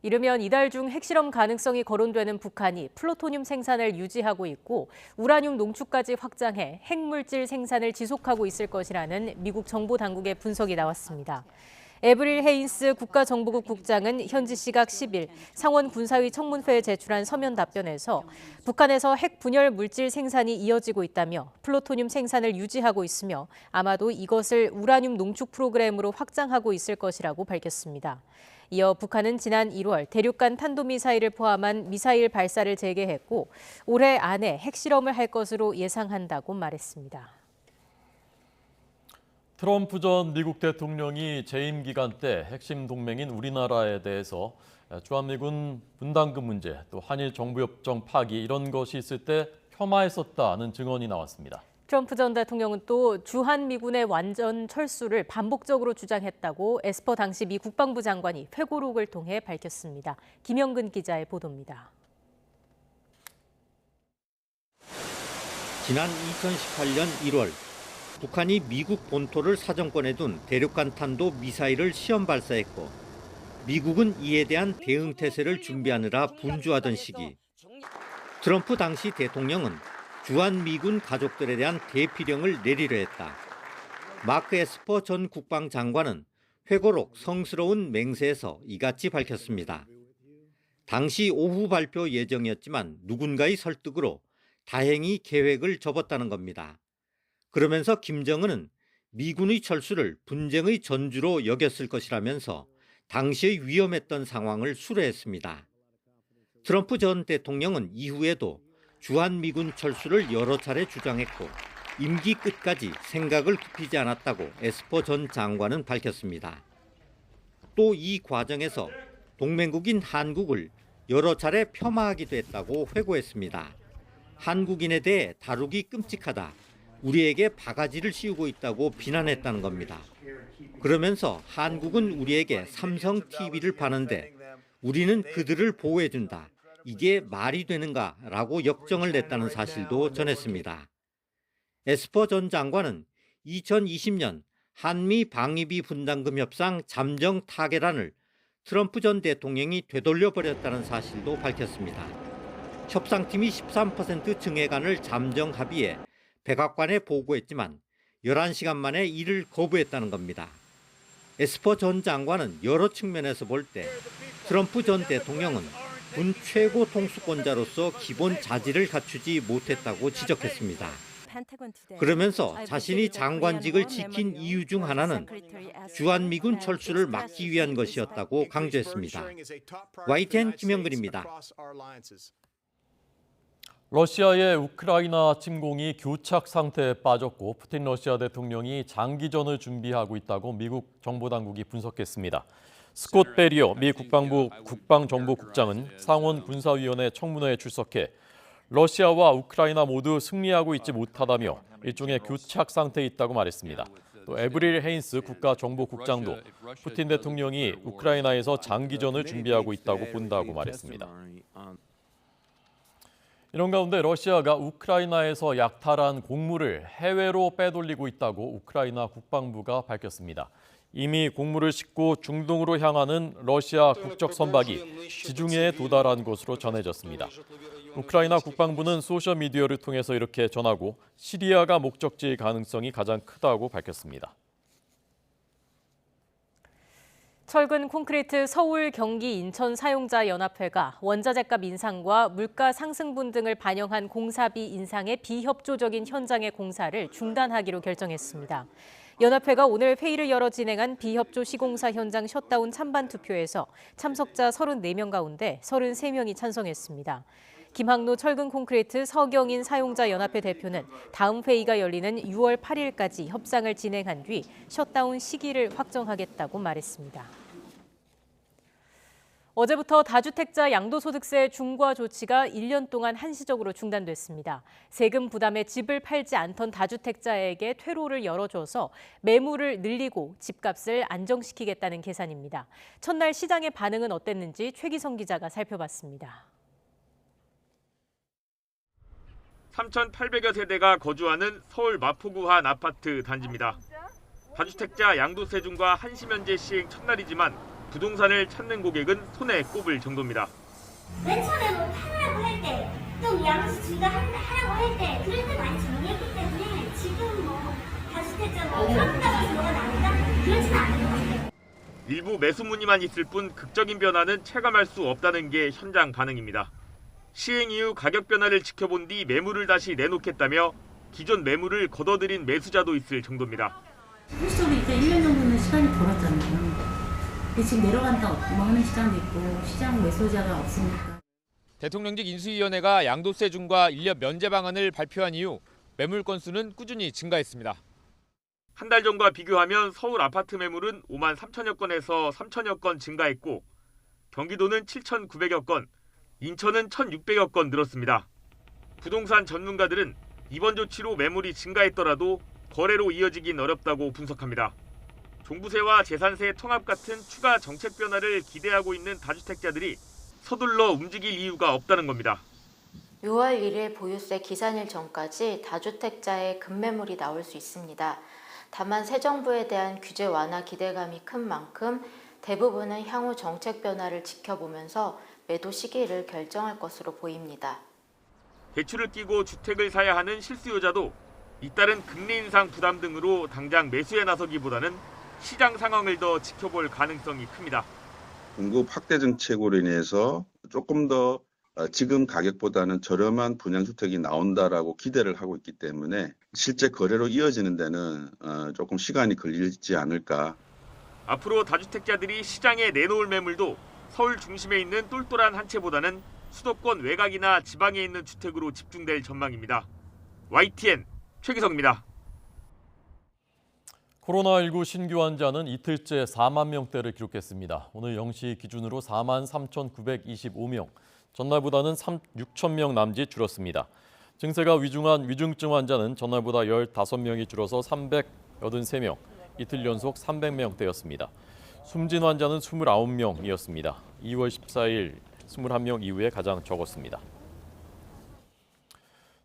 이르면 이달 중 핵실험 가능성이 거론되는 북한이 플루토늄 생산을 유지하고 있고 우라늄 농축까지 확장해 핵물질 생산을 지속하고 있을 것이라는 미국 정보 당국의 분석이 나왔습니다. 에브릴 헤인스 국가정보국 국장은 현지 시각 10일 상원 군사위 청문회에 제출한 서면 답변에서 북한에서 핵 분열 물질 생산이 이어지고 있다며 플루토늄 생산을 유지하고 있으며 아마도 이것을 우라늄 농축 프로그램으로 확장하고 있을 것이라고 밝혔습니다. 이어 북한은 지난 1월 대륙간 탄도미사일을 포함한 미사일 발사를 재개했고 올해 안에 핵실험을 할 것으로 예상한다고 말했습니다. 트럼프 전 미국 대통령이 재임 기간 때 핵심 동맹인 우리나라에 대해서 주한미군 분담금 문제, 또 한일 정부협정 파기 이런 것이 있을 때 폄하했었다는 증언이 나왔습니다. 트럼프 전 대통령은 또 주한미군의 완전 철수를 반복적으로 주장했다고 에스퍼 당시 미 국방부 장관이 회고록을 통해 밝혔습니다. 김영근 기자의 보도입니다. 지난 2018년 1월 북한이 미국 본토를 사정권에 둔 대륙간 탄도 미사일을 시험 발사했고 미국은 이에 대한 대응 태세를 준비하느라 분주하던 시기 트럼프 당시 대통령은 주한미군 가족들에 대한 대피령을 내리려 했다. 마크 에스퍼 전 국방장관은 회고록 성스러운 맹세에서 이같이 밝혔습니다. 당시 오후 발표 예정이었지만 누군가의 설득으로 다행히 계획을 접었다는 겁니다. 그러면서 김정은은 미군의 철수를 분쟁의 전주로 여겼을 것이라면서 당시의 위험했던 상황을 수뢰했습니다. 트럼프 전 대통령은 이후에도 주한미군 철수를 여러 차례 주장했고 임기 끝까지 생각을 굽히지 않았다고 에스퍼 전 장관은 밝혔습니다. 또 이 과정에서 동맹국인 한국을 여러 차례 폄하하기도 했다고 회고했습니다. 한국인에 대해 다루기 끔찍하다. 우리에게 바가지를 씌우고 있다고 비난했다는 겁니다. 그러면서 한국은 우리에게 삼성 TV를 파는데 우리는 그들을 보호해준다. 이게 말이 되는가라고 역정을 냈다는 사실도 전했습니다. 에스퍼 전 장관은 2020년 한미 방위비 분담금 협상 잠정 타결안을 트럼프 전 대통령이 되돌려버렸다는 사실도 밝혔습니다. 협상팀이 13% 증액안을 잠정 합의해 백악관에 보고했지만 11시간 만에 이를 거부했다는 겁니다. 에스퍼 전 장관은 여러 측면에서 볼 때 트럼프 전 대통령은 군 최고 통수권자로서 기본 자질을 갖추지 못했다고 지적했습니다. 그러면서 자신이 장관직을 지킨 이유 중 하나는 주한미군 철수를 막기 위한 것이었다고 강조했습니다. YTN 김영근입니다. 러시아의 우크라이나 침공이 교착 상태에 빠졌고 푸틴 러시아 대통령이 장기전을 준비하고 있다고 미국 정보당국이 분석했습니다. 스콧 베리어 미 국방부 국방정보국장은 상원 군사위원회 청문회에 출석해 러시아와 우크라이나 모두 승리하고 있지 못하다며 일종의 교착 상태에 있다고 말했습니다. 또 에브릴 헤인스 국가정보국장도 푸틴 대통령이 우크라이나에서 장기전을 준비하고 있다고 본다고 말했습니다. 이런 가운데 러시아가 우크라이나에서 약탈한 곡물을 해외로 빼돌리고 있다고 우크라이나 국방부가 밝혔습니다. 이미 곡물을 싣고 중동으로 향하는 러시아 국적 선박이 지중해에 도달한 것으로 전해졌습니다. 우크라이나 국방부는 소셜미디어를 통해서 이렇게 전하고 시리아가 목적지일 가능성이 가장 크다고 밝혔습니다. 철근 콘크리트 서울, 경기, 인천 사용자 연합회가 원자재값 인상과 물가 상승분 등을 반영한 공사비 인상의 비협조적인 현장의 공사를 중단하기로 결정했습니다. 연합회가 오늘 회의를 열어 진행한 비협조 시공사 현장 셧다운 찬반 투표에서 참석자 34명 가운데 33명이 찬성했습니다. 김학노 철근 콘크리트 서경인 사용자 연합회 대표는 다음 회의가 열리는 6월 8일까지 협상을 진행한 뒤 셧다운 시기를 확정하겠다고 말했습니다. 어제부터 다주택자 양도소득세 중과 조치가 1년 동안 한시적으로 중단됐습니다. 세금 부담에 집을 팔지 않던 다주택자에게 퇴로를 열어줘서 매물을 늘리고 집값을 안정시키겠다는 계산입니다. 첫날 시장의 반응은 어땠는지 최기성 기자가 살펴봤습니다. 3,800여 세대가 거주하는 서울 마포구 한 아파트 단지입니다. 다주택자 양도세 중과 한시 면제 시행 첫날이지만 부동산을 찾는 고객은 손에 꼽을 정도입니다. 맨 처음에 뭐 팔으라고 할 때, 또 양수지가 하라고 할 때, 그럴 때 많이 정리했기 때문에 지금 뭐 다주택자 뭐 평가가 뭐가 나온다? 그렇진 않은 것 같아요. 일부 매수 문의만 있을 뿐 극적인 변화는 체감할 수 없다는 게 현장 반응입니다. 시행 이후 가격 변화를 지켜본 뒤 매물을 다시 내놓겠다며 기존 매물을 걷어들인 매수자도 있을 정도입니다. 실제로 이제 1년 정도는 시간이 벌었잖아요. 근데 지금 내려간다 뭐 하는 시장도 있고 시장 매수자가 없으니까. 대통령직 인수위원회가 양도세 중과 1년 면제 방안을 발표한 이후 매물 건수는 꾸준히 증가했습니다. 한 달 전과 비교하면 서울 아파트 매물은 5만 3천여 건에서 3천여 건 증가했고 경기도는 7,900여 건, 인천은 1,600여 건 늘었습니다. 부동산 전문가들은 이번 조치로 매물이 증가했더라도 거래로 이어지긴 어렵다고 분석합니다. 종부세와 재산세 통합 같은 추가 정책 변화를 기대하고 있는 다주택자들이 서둘러 움직일 이유가 없다는 겁니다. 6월 1일 보유세 기산일 전까지 다주택자의 급매물이 나올 수 있습니다. 다만 새 정부에 대한 규제 완화 기대감이 큰 만큼 대부분은 향후 정책 변화를 지켜보면서 매도 시기를 결정할 것으로 보입니다. 대출을 끼고 주택을 사야 하는 실수요자도 잇따른 금리 인상 부담 등으로 당장 매수에 나서기보다는 시장 상황을 더 지켜볼 가능성이 큽니다. 공급 확대 정책으로 인해서 조금 더 지금 가격보다는 저렴한 분양주택이 나온다라고 기대를 하고 있기 때문에 실제 거래로 이어지는 데는 조금 시간이 걸리지 않을까. 앞으로 다주택자들이 시장에 내놓을 매물도 서울 중심에 있는 똘똘한 한 채보다는 수도권 외곽이나 지방에 있는 주택으로 집중될 전망입니다. YTN 최기성입니다. 코로나19 신규 환자는 이틀째 4만 명대를 기록했습니다. 오늘 0시 기준으로 4만 3,925명, 전날보다는 6천 명 남짓 줄었습니다. 증세가 위중한 위중증 환자는 전날보다 15명이 줄어서 383명, 이틀 연속 300명대였습니다. 숨진 환자는 29명이었습니다. 2월 14일 21명 이후에 가장 적었습니다.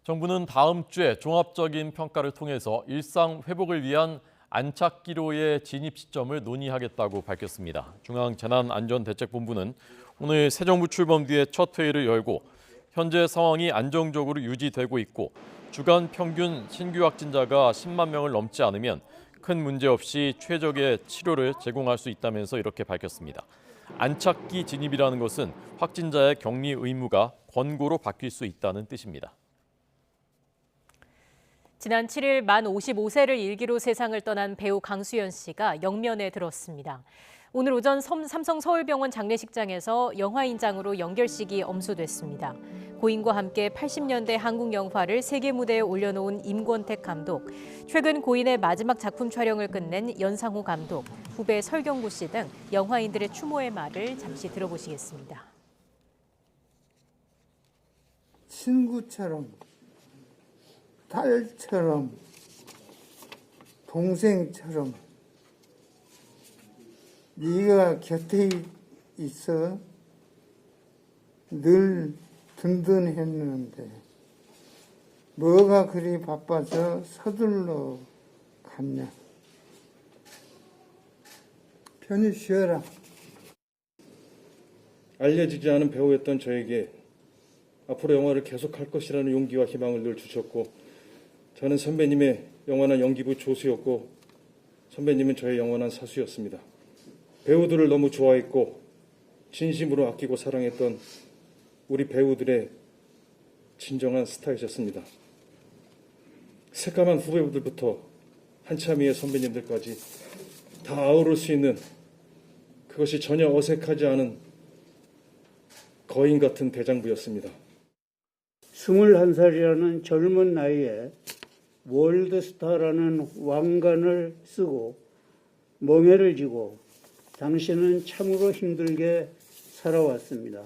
정부는 다음 주에 종합적인 평가를 통해서 일상 회복을 위한 안착기로의 진입 시점을 논의하겠다고 밝혔습니다. 중앙재난안전대책본부는 오늘 새 정부 출범 뒤에 첫 회의를 열고 현재 상황이 안정적으로 유지되고 있고 주간 평균 신규 확진자가 10만 명을 넘지 않으면 큰 문제 없이 최적의 치료를 제공할 수 있다면서 이렇게 밝혔습니다. 안착기 진입이라는 것은 확진자의 격리 의무가 권고로 바뀔 수 있다는 뜻입니다. 지난 7일 만 55세를 일기로 세상을 떠난 배우 강수연 씨가 영면에 들었습니다. 오늘 오전 삼성 서울병원 장례식장에서 영화인장으로 연결식이 엄수됐습니다. 고인과 함께 80년대 한국 영화를 세계 무대에 올려놓은 임권택 감독, 최근 고인의 마지막 작품 촬영을 끝낸 연상호 감독, 후배 설경구 씨 등 영화인들의 추모의 말을 잠시 들어보시겠습니다. 친구처럼, 딸처럼, 동생처럼 네가 곁에 있어 늘 든든했는데 뭐가 그리 바빠서 서둘러 갔냐. 편히 쉬어라. 알려지지 않은 배우였던 저에게 앞으로 영화를 계속할 것이라는 용기와 희망을 늘 주셨고, 저는 선배님의 영원한 연기부 조수였고 선배님은 저의 영원한 사수였습니다. 배우들을 너무 좋아했고 진심으로 아끼고 사랑했던 우리 배우들의 진정한 스타이셨습니다. 새까만 후배들부터 한참 위의 선배님들까지 다 아우를 수 있는, 그것이 전혀 어색하지 않은 거인 같은 대장부였습니다. 21살이라는 젊은 나이에 월드스타라는 왕관을 쓰고 멍해를 지고 당신은 참으로 힘들게 살아왔습니다.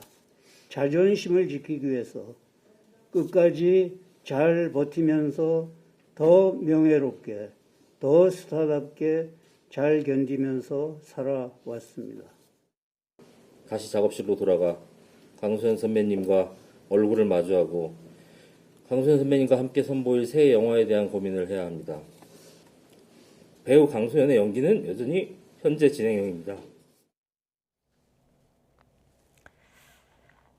자존심을 지키기 위해서 끝까지 잘 버티면서 더 명예롭게, 더 스타답게 잘 견디면서 살아왔습니다. 다시 작업실로 돌아가 강수연 선배님과 얼굴을 마주하고 강수연 선배님과 함께 선보일 새 영화에 대한 고민을 해야 합니다. 배우 강수연의 연기는 여전히 현재 진행형입니다.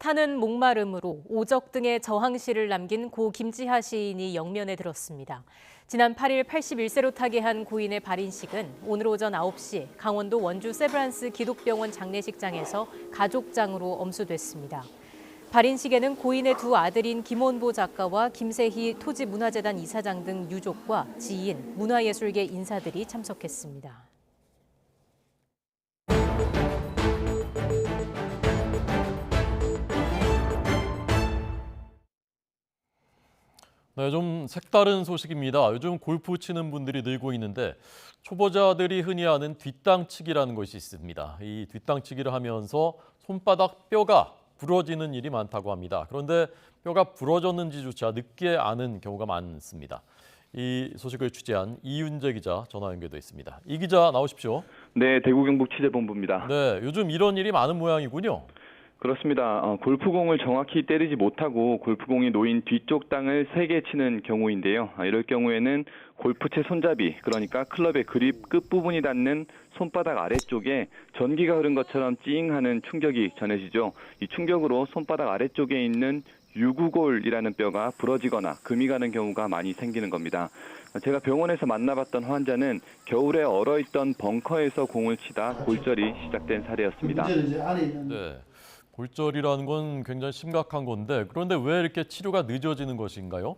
타는 목마름으로 오적 등의 저항시를 남긴 고 김지하 시인이 영면에 들었습니다. 지난 8일 81세로 타계한 고인의 발인식은 오늘 오전 9시 강원도 원주 세브란스 기독병원 장례식장에서 가족장으로 엄수됐습니다. 발인식에는 고인의 두 아들인 김원보 작가와 김세희 토지문화재단 이사장 등 유족과 지인, 문화예술계 인사들이 참석했습니다. 네, 좀 색다른 소식입니다. 요즘 골프 치는 분들이 늘고 있는데 초보자들이 흔히 하는 뒷땅치기라는 것이 있습니다. 이 뒷땅치기를 하면서 손바닥 뼈가 부러지는 일이 많다고 합니다. 그런데 뼈가 부러졌는지조차 늦게 아는 경우가 많습니다. 이 소식을 취재한 이윤재 기자 전화 연결돼 있습니다. 이 기자 나오십시오. 네, 대구 경북 취재본부입니다. 네, 요즘 이런 일이 많은 모양이군요. 그렇습니다. 골프공을 정확히 때리지 못하고 골프공이 놓인 뒤쪽 땅을 세게 치는 경우인데요. 이럴 경우에는 골프채 손잡이, 그러니까 클럽의 그립 끝부분이 닿는 손바닥 아래쪽에 전기가 흐른 것처럼 찡하는 충격이 전해지죠. 이 충격으로 손바닥 아래쪽에 있는 유구골이라는 뼈가 부러지거나 금이 가는 경우가 많이 생기는 겁니다. 제가 병원에서 만나봤던 환자는 겨울에 얼어있던 벙커에서 공을 치다 골절이 시작된 사례였습니다. 네, 골절이라는 건 굉장히 심각한 건데 그런데 왜 이렇게 치료가 늦어지는 것인가요?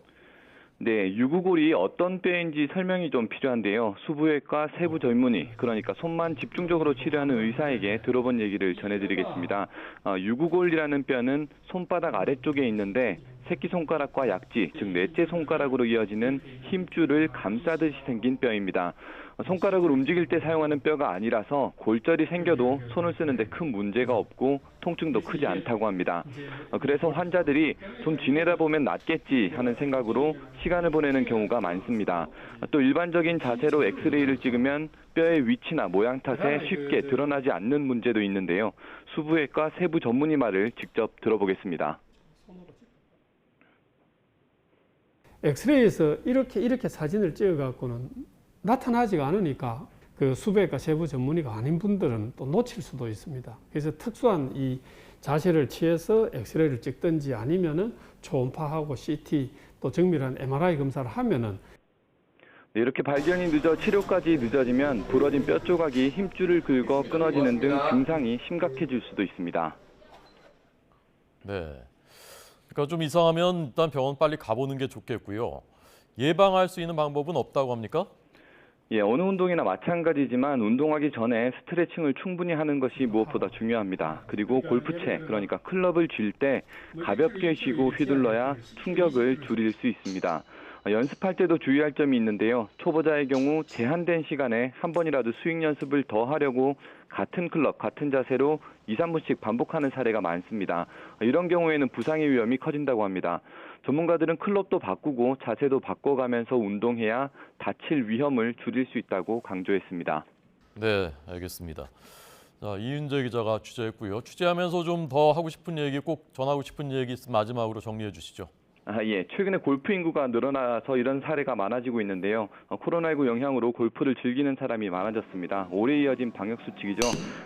네, 유구골이 어떤 뼈인지 설명이 좀 필요한데요. 수부외과 세부 전문의, 그러니까 손만 집중적으로 치료하는 의사에게 들어본 얘기를 전해드리겠습니다. 유구골이라는 뼈는 손바닥 아래쪽에 있는데 새끼손가락과 약지, 즉 넷째 손가락으로 이어지는 힘줄을 감싸듯이 생긴 뼈입니다. 손가락을 움직일 때 사용하는 뼈가 아니라서 골절이 생겨도 손을 쓰는데 큰 문제가 없고 통증도 크지 않다고 합니다. 그래서 환자들이 좀 지내다 보면 낫겠지 하는 생각으로 시간을 보내는 경우가 많습니다. 또 일반적인 자세로 엑스레이를 찍으면 뼈의 위치나 모양 탓에 쉽게 드러나지 않는 문제도 있는데요. 수부외과 세부 전문의 말을 직접 들어보겠습니다. 엑스레이에서 이렇게 사진을 찍어갖고는 나타나지가 않으니까 그 수부외과 세부 전문의가 아닌 분들은 또 놓칠 수도 있습니다. 그래서 특수한 이 자세를 취해서 엑스레이를 찍든지 아니면은 초음파하고 CT 또 정밀한 MRI 검사를 하면은 이렇게 발견이 늦어 치료까지 늦어지면 부러진 뼈 조각이 힘줄을 긁어 끊어지는 등 증상이 심각해질 수도 있습니다. 네. 그러니까 좀 이상하면 일단 병원 빨리 가보는 게 좋겠고요. 예방할 수 있는 방법은 없다고 합니까? 예, 어느 운동이나 마찬가지지만 운동하기 전에 스트레칭을 충분히 하는 것이 무엇보다 중요합니다. 그리고 골프채, 그러니까 클럽을 쥘 때 가볍게 쥐고 휘둘러야 충격을 줄일 수 있습니다. 연습할 때도 주의할 점이 있는데요. 초보자의 경우 제한된 시간에 한 번이라도 스윙 연습을 더 하려고 같은 클럽, 같은 자세로 2, 3분씩 반복하는 사례가 많습니다. 이런 경우에는 부상의 위험이 커진다고 합니다. 전문가들은 클럽도 바꾸고 자세도 바꿔가면서 운동해야 다칠 위험을 줄일 수 있다고 강조했습니다. 네, 알겠습니다. 자, 이윤재 기자가 취재했고요. 취재하면서 좀 더 하고 싶은 얘기, 꼭 전하고 싶은 얘기 있으면 마지막으로 정리해 주시죠. 예. 최근에 골프 인구가 늘어나서 이런 사례가 많아지고 있는데요. 코로나19 영향으로 골프를 즐기는 사람이 많아졌습니다. 오래 이어진 방역수칙이죠.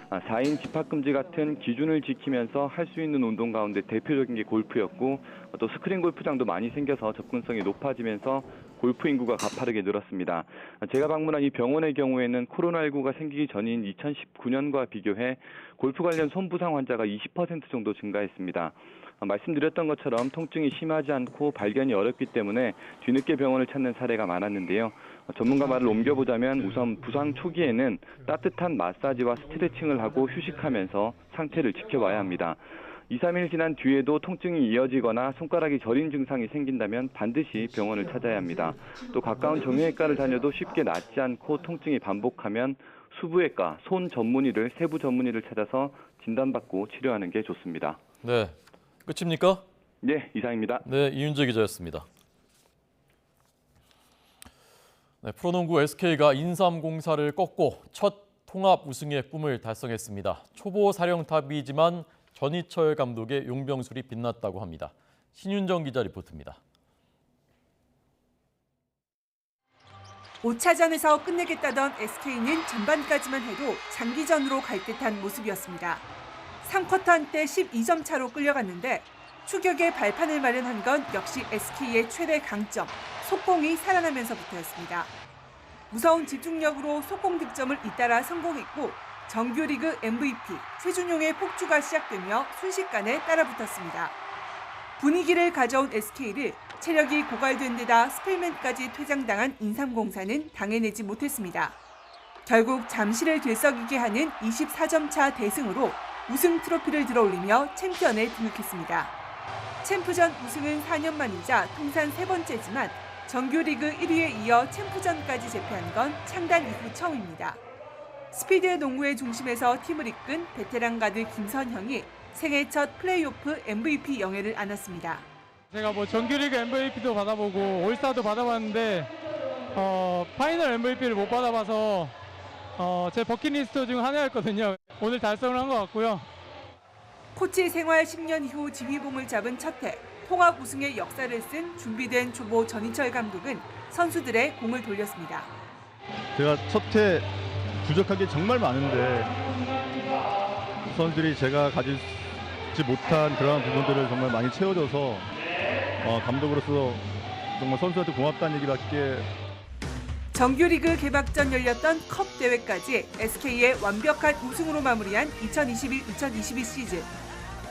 4인 집합금지 같은 기준을 지키면서 할 수 있는 운동 가운데 대표적인 게 골프였고 또 스크린 골프장도 많이 생겨서 접근성이 높아지면서 골프 인구가 가파르게 늘었습니다. 제가 방문한 이 병원의 경우에는 코로나19가 생기기 전인 2019년과 비교해 골프 관련 손부상 환자가 20% 정도 증가했습니다. 말씀드렸던 것처럼 통증이 심하지 않고 발견이 어렵기 때문에 뒤늦게 병원을 찾는 사례가 많았는데요. 전문가 말을 옮겨보자면 우선 부상 초기에는 따뜻한 마사지와 스트레칭을 하고 휴식하면서 상태를 지켜봐야 합니다. 2, 3일 지난 뒤에도 통증이 이어지거나 손가락이 저린 증상이 생긴다면 반드시 병원을 찾아야 합니다. 또 가까운 정형외과를 다녀도 쉽게 낫지 않고 통증이 반복하면 수부외과, 손 전문의를, 세부 전문의를 찾아서 진단받고 치료하는 게 좋습니다. 네, 끝입니까? 네, 이상입니다. 네, 이윤재 기자였습니다. 네, 프로농구 SK가 인삼공사를 꺾고 첫 통합 우승의 꿈을 달성했습니다. 초보 사령탑이지만 전희철 감독의 용병술이 빛났다고 합니다. 신윤정 기자 리포트입니다. 5차전에서 끝내겠다던 SK는 전반까지만 해도 장기전으로 갈 듯한 모습이었습니다. 3쿼터 한때 12점 차로 끌려갔는데 추격의 발판을 마련한 건 역시 SK의 최대 강점, 속공이 살아나면서부터였습니다. 무서운 집중력으로 속공 득점을 잇따라 성공했고 정규리그 MVP 최준용의 폭주가 시작되며 순식간에 따라붙었습니다. 분위기를 가져온 SK를 체력이 고갈된 데다 스펠맨까지 퇴장당한 인삼공사는 당해내지 못했습니다. 결국 잠시를 들썩이게 하는 24점 차 대승으로 우승 트로피를 들어올리며 챔피언에 등극했습니다. 챔프전 우승은 4년 만이자 통산 3번째지만 정규리그 1위에 이어 챔프전까지 제패한 건 창단 이후 처음입니다. 스피드의 농구의 중심에서 팀을 이끈 베테랑 가드 김선형이 생애 첫 플레이오프 MVP 영예를 안았습니다. 제가 정규리그 MVP도 받아보고 올스타도 받아봤는데 파이널 MVP를 못 받아봐서 제 버킷리스트 중 하나였거든요. 오늘 달성을 한 것 같고요. 코치 생활 10년 이후 지휘봉을 잡은 첫 해, 통합 우승의 역사를 쓴 준비된 초보 전희철 감독은 선수들의 공을 돌렸습니다. 제가 첫 해 부족한 게 정말 많은데 선수들이 제가 가지지 못한 그런 부분들을 정말 많이 채워줘서 감독으로서 정말 선수한테 고맙다는 얘기밖에. 정규리그 개막전 열렸던 컵 대회까지 SK의 완벽한 우승으로 마무리한 2021-2022 시즌.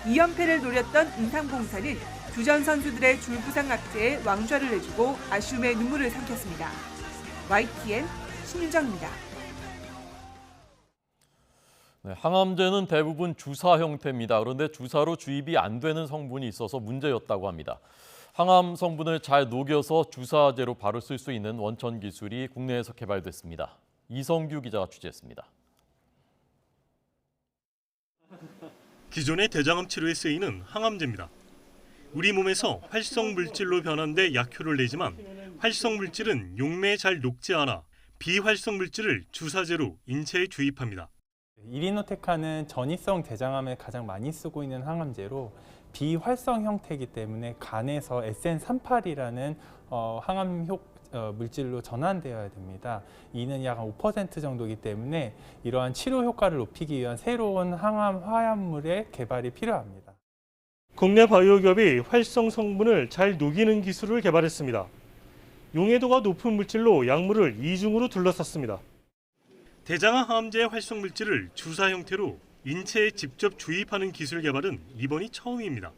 2연패를 노렸던 인삼공사는 주전 선수들의 줄부상 악재에 왕좌를 내주고 아쉬움의 눈물을 삼켰습니다. YTN 신윤정입니다. 네, 항암제는 대부분 주사 형태입니다. 그런데 주사로 주입이 안 되는 성분이 있어서 문제였다고 합니다. 항암 성분을 잘 녹여서 주사제로 바로 쓸 수 있는 원천 기술이 국내에서 개발됐습니다. 이성규 기자가 취재했습니다. 기존의 대장암 치료에 쓰이는 항암제입니다. 우리 몸에서 활성 물질로 변환돼 약효를 내지만 활성 물질은 용매에 잘 녹지 않아 비활성 물질을 주사제로 인체에 주입합니다. 이리노테카는 전이성 대장암에 가장 많이 쓰고 있는 항암제로 비활성 형태이기 때문에 간에서 SN38이라는 항암 물질로 전환되어야 됩니다. 이는 약 5% 정도이기 때문에 이러한 치료 효과를 높이기 위한 새로운 항암 화합물의 개발이 필요합니다. 국내 바이오 기업이 활성 성분을 잘 녹이는 기술을 개발했습니다. 용해도가 높은 물질로 약물을 이중으로 둘러쌌습니다. 대장암 항암제의 활성 물질을 주사 형태로 인체에 직접 주입하는 기술 개발은 이번이 처음입니다.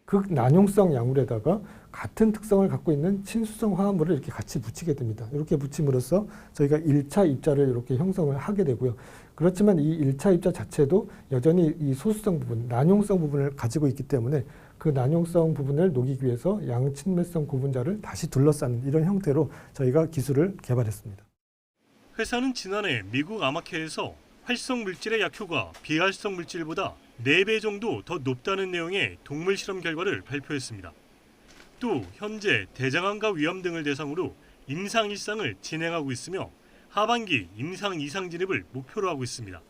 극난용성 약물에다가 같은 특성을 갖고 있는 친수성 화합물을 이렇게 같이 붙이게 됩니다. 이렇게 붙임으로써 저희가 1차 입자를 이렇게 형성을 하게 되고요. 그렇지만 이 1차 입자 자체도 여전히 이 소수성 부분, 난용성 부분을 가지고 있기 때문에 그 난용성 부분을 녹이기 위해서 양친매성 고분자를 다시 둘러싸는 이런 형태로 저희가 기술을 개발했습니다. 회사는 지난해 미국 암학회에서 활성 물질의 약효가 비활성 물질보다 4배 정도 더 높다는 내용의 동물 실험 결과를 발표했습니다. 또 현재 대장암과 위암 등을 대상으로 임상 1상을 진행하고 있으며 하반기 임상 2상 진입을 목표로 하고 있습니다.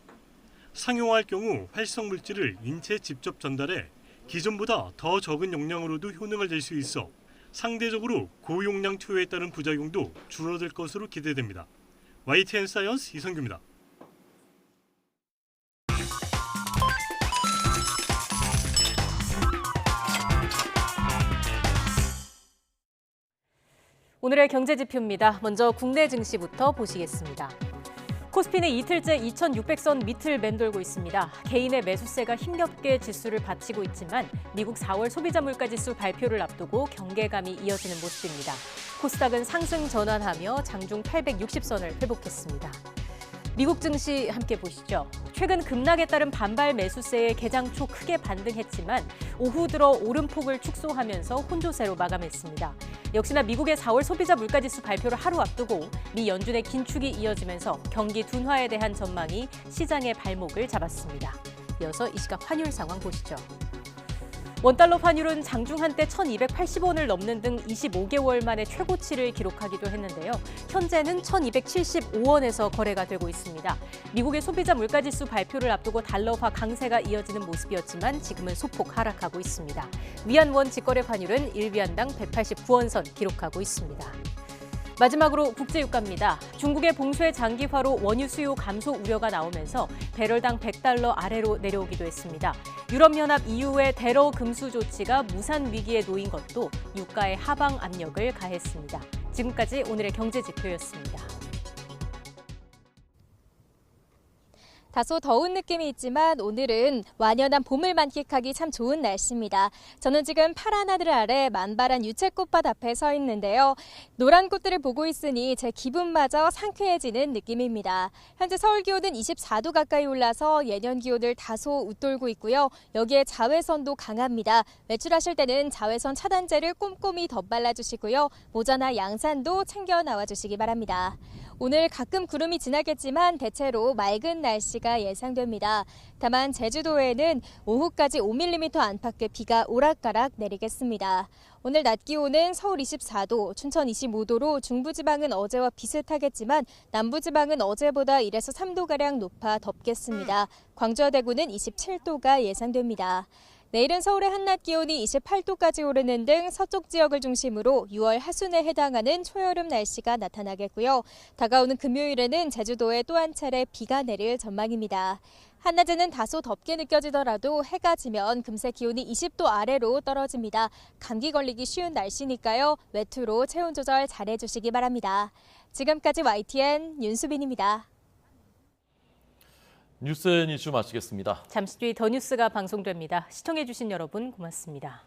상용화할 경우 활성 물질을 인체에 직접 전달해 기존보다 더 적은 용량으로도 효능을 낼 수 있어 상대적으로 고용량 투여에 따른 부작용도 줄어들 것으로 기대됩니다. YTN 사이언스 이성규입니다. 오늘의 경제지표입니다. 먼저 국내 증시부터 보시겠습니다. 코스피는 이틀째 2,600선 밑을 맴돌고 있습니다. 개인의 매수세가 힘겹게 지수를 받치고 있지만 미국 4월 소비자 물가지수 발표를 앞두고 경계감이 이어지는 모습입니다. 코스닥은 상승 전환하며 장중 860선을 회복했습니다. 미국 증시 함께 보시죠. 최근 급락에 따른 반발 매수세에 개장 초 크게 반등했지만 오후 들어 오름폭을 축소하면서 혼조세로 마감했습니다. 역시나 미국의 4월 소비자 물가지수 발표를 하루 앞두고 미 연준의 긴축이 이어지면서 경기 둔화에 대한 전망이 시장의 발목을 잡았습니다. 이어서 이 시각 환율 상황 보시죠. 원달러 환율은 장중 한때 1,280원을 넘는 등 25개월 만에 최고치를 기록하기도 했는데요. 현재는 1,275원에서 거래가 되고 있습니다. 미국의 소비자 물가지수 발표를 앞두고 달러화 강세가 이어지는 모습이었지만 지금은 소폭 하락하고 있습니다. 위안원 직거래 환율은 1위안당 189원 선 기록하고 있습니다. 마지막으로 국제유가입니다. 중국의 봉쇄 장기화로 원유 수요 감소 우려가 나오면서 배럴당 $100 아래로 내려오기도 했습니다. 유럽연합 EU의 대러 금수 조치가 무산 위기에 놓인 것도 유가의 하방 압력을 가했습니다. 지금까지 오늘의 경제지표였습니다. 다소 더운 느낌이 있지만 오늘은 완연한 봄을 만끽하기 참 좋은 날씨입니다. 저는 지금 파란 하늘 아래 만발한 유채꽃밭 앞에 서 있는데요. 노란 꽃들을 보고 있으니 제 기분마저 상쾌해지는 느낌입니다. 현재 서울 기온은 24도 가까이 올라서 예년 기온을 다소 웃돌고 있고요. 여기에 자외선도 강합니다. 외출하실 때는 자외선 차단제를 꼼꼼히 덧발라주시고요. 모자나 양산도 챙겨 나와주시기 바랍니다. 오늘 가끔 구름이 지나겠지만 대체로 맑은 날씨가 예상됩니다. 다만 제주도에는 오후까지 5mm 안팎의 비가 오락가락 내리겠습니다. 오늘 낮 기온은 서울 24도, 춘천 25도로 중부지방은 어제와 비슷하겠지만 남부지방은 어제보다 1에서 3도가량 높아 덥겠습니다. 광주와 대구는 27도가 예상됩니다. 내일은 서울의 한낮 기온이 28도까지 오르는 등 서쪽 지역을 중심으로 6월 하순에 해당하는 초여름 날씨가 나타나겠고요. 다가오는 금요일에는 제주도에 또 한 차례 비가 내릴 전망입니다. 한낮에는 다소 덥게 느껴지더라도 해가 지면 금세 기온이 20도 아래로 떨어집니다. 감기 걸리기 쉬운 날씨니까요. 외투로 체온 조절 잘해주시기 바랍니다. 지금까지 YTN 윤수빈입니다. 뉴스앤 이슈 마치겠습니다. 잠시 뒤 더 뉴스가 방송됩니다. 시청해주신 여러분 고맙습니다.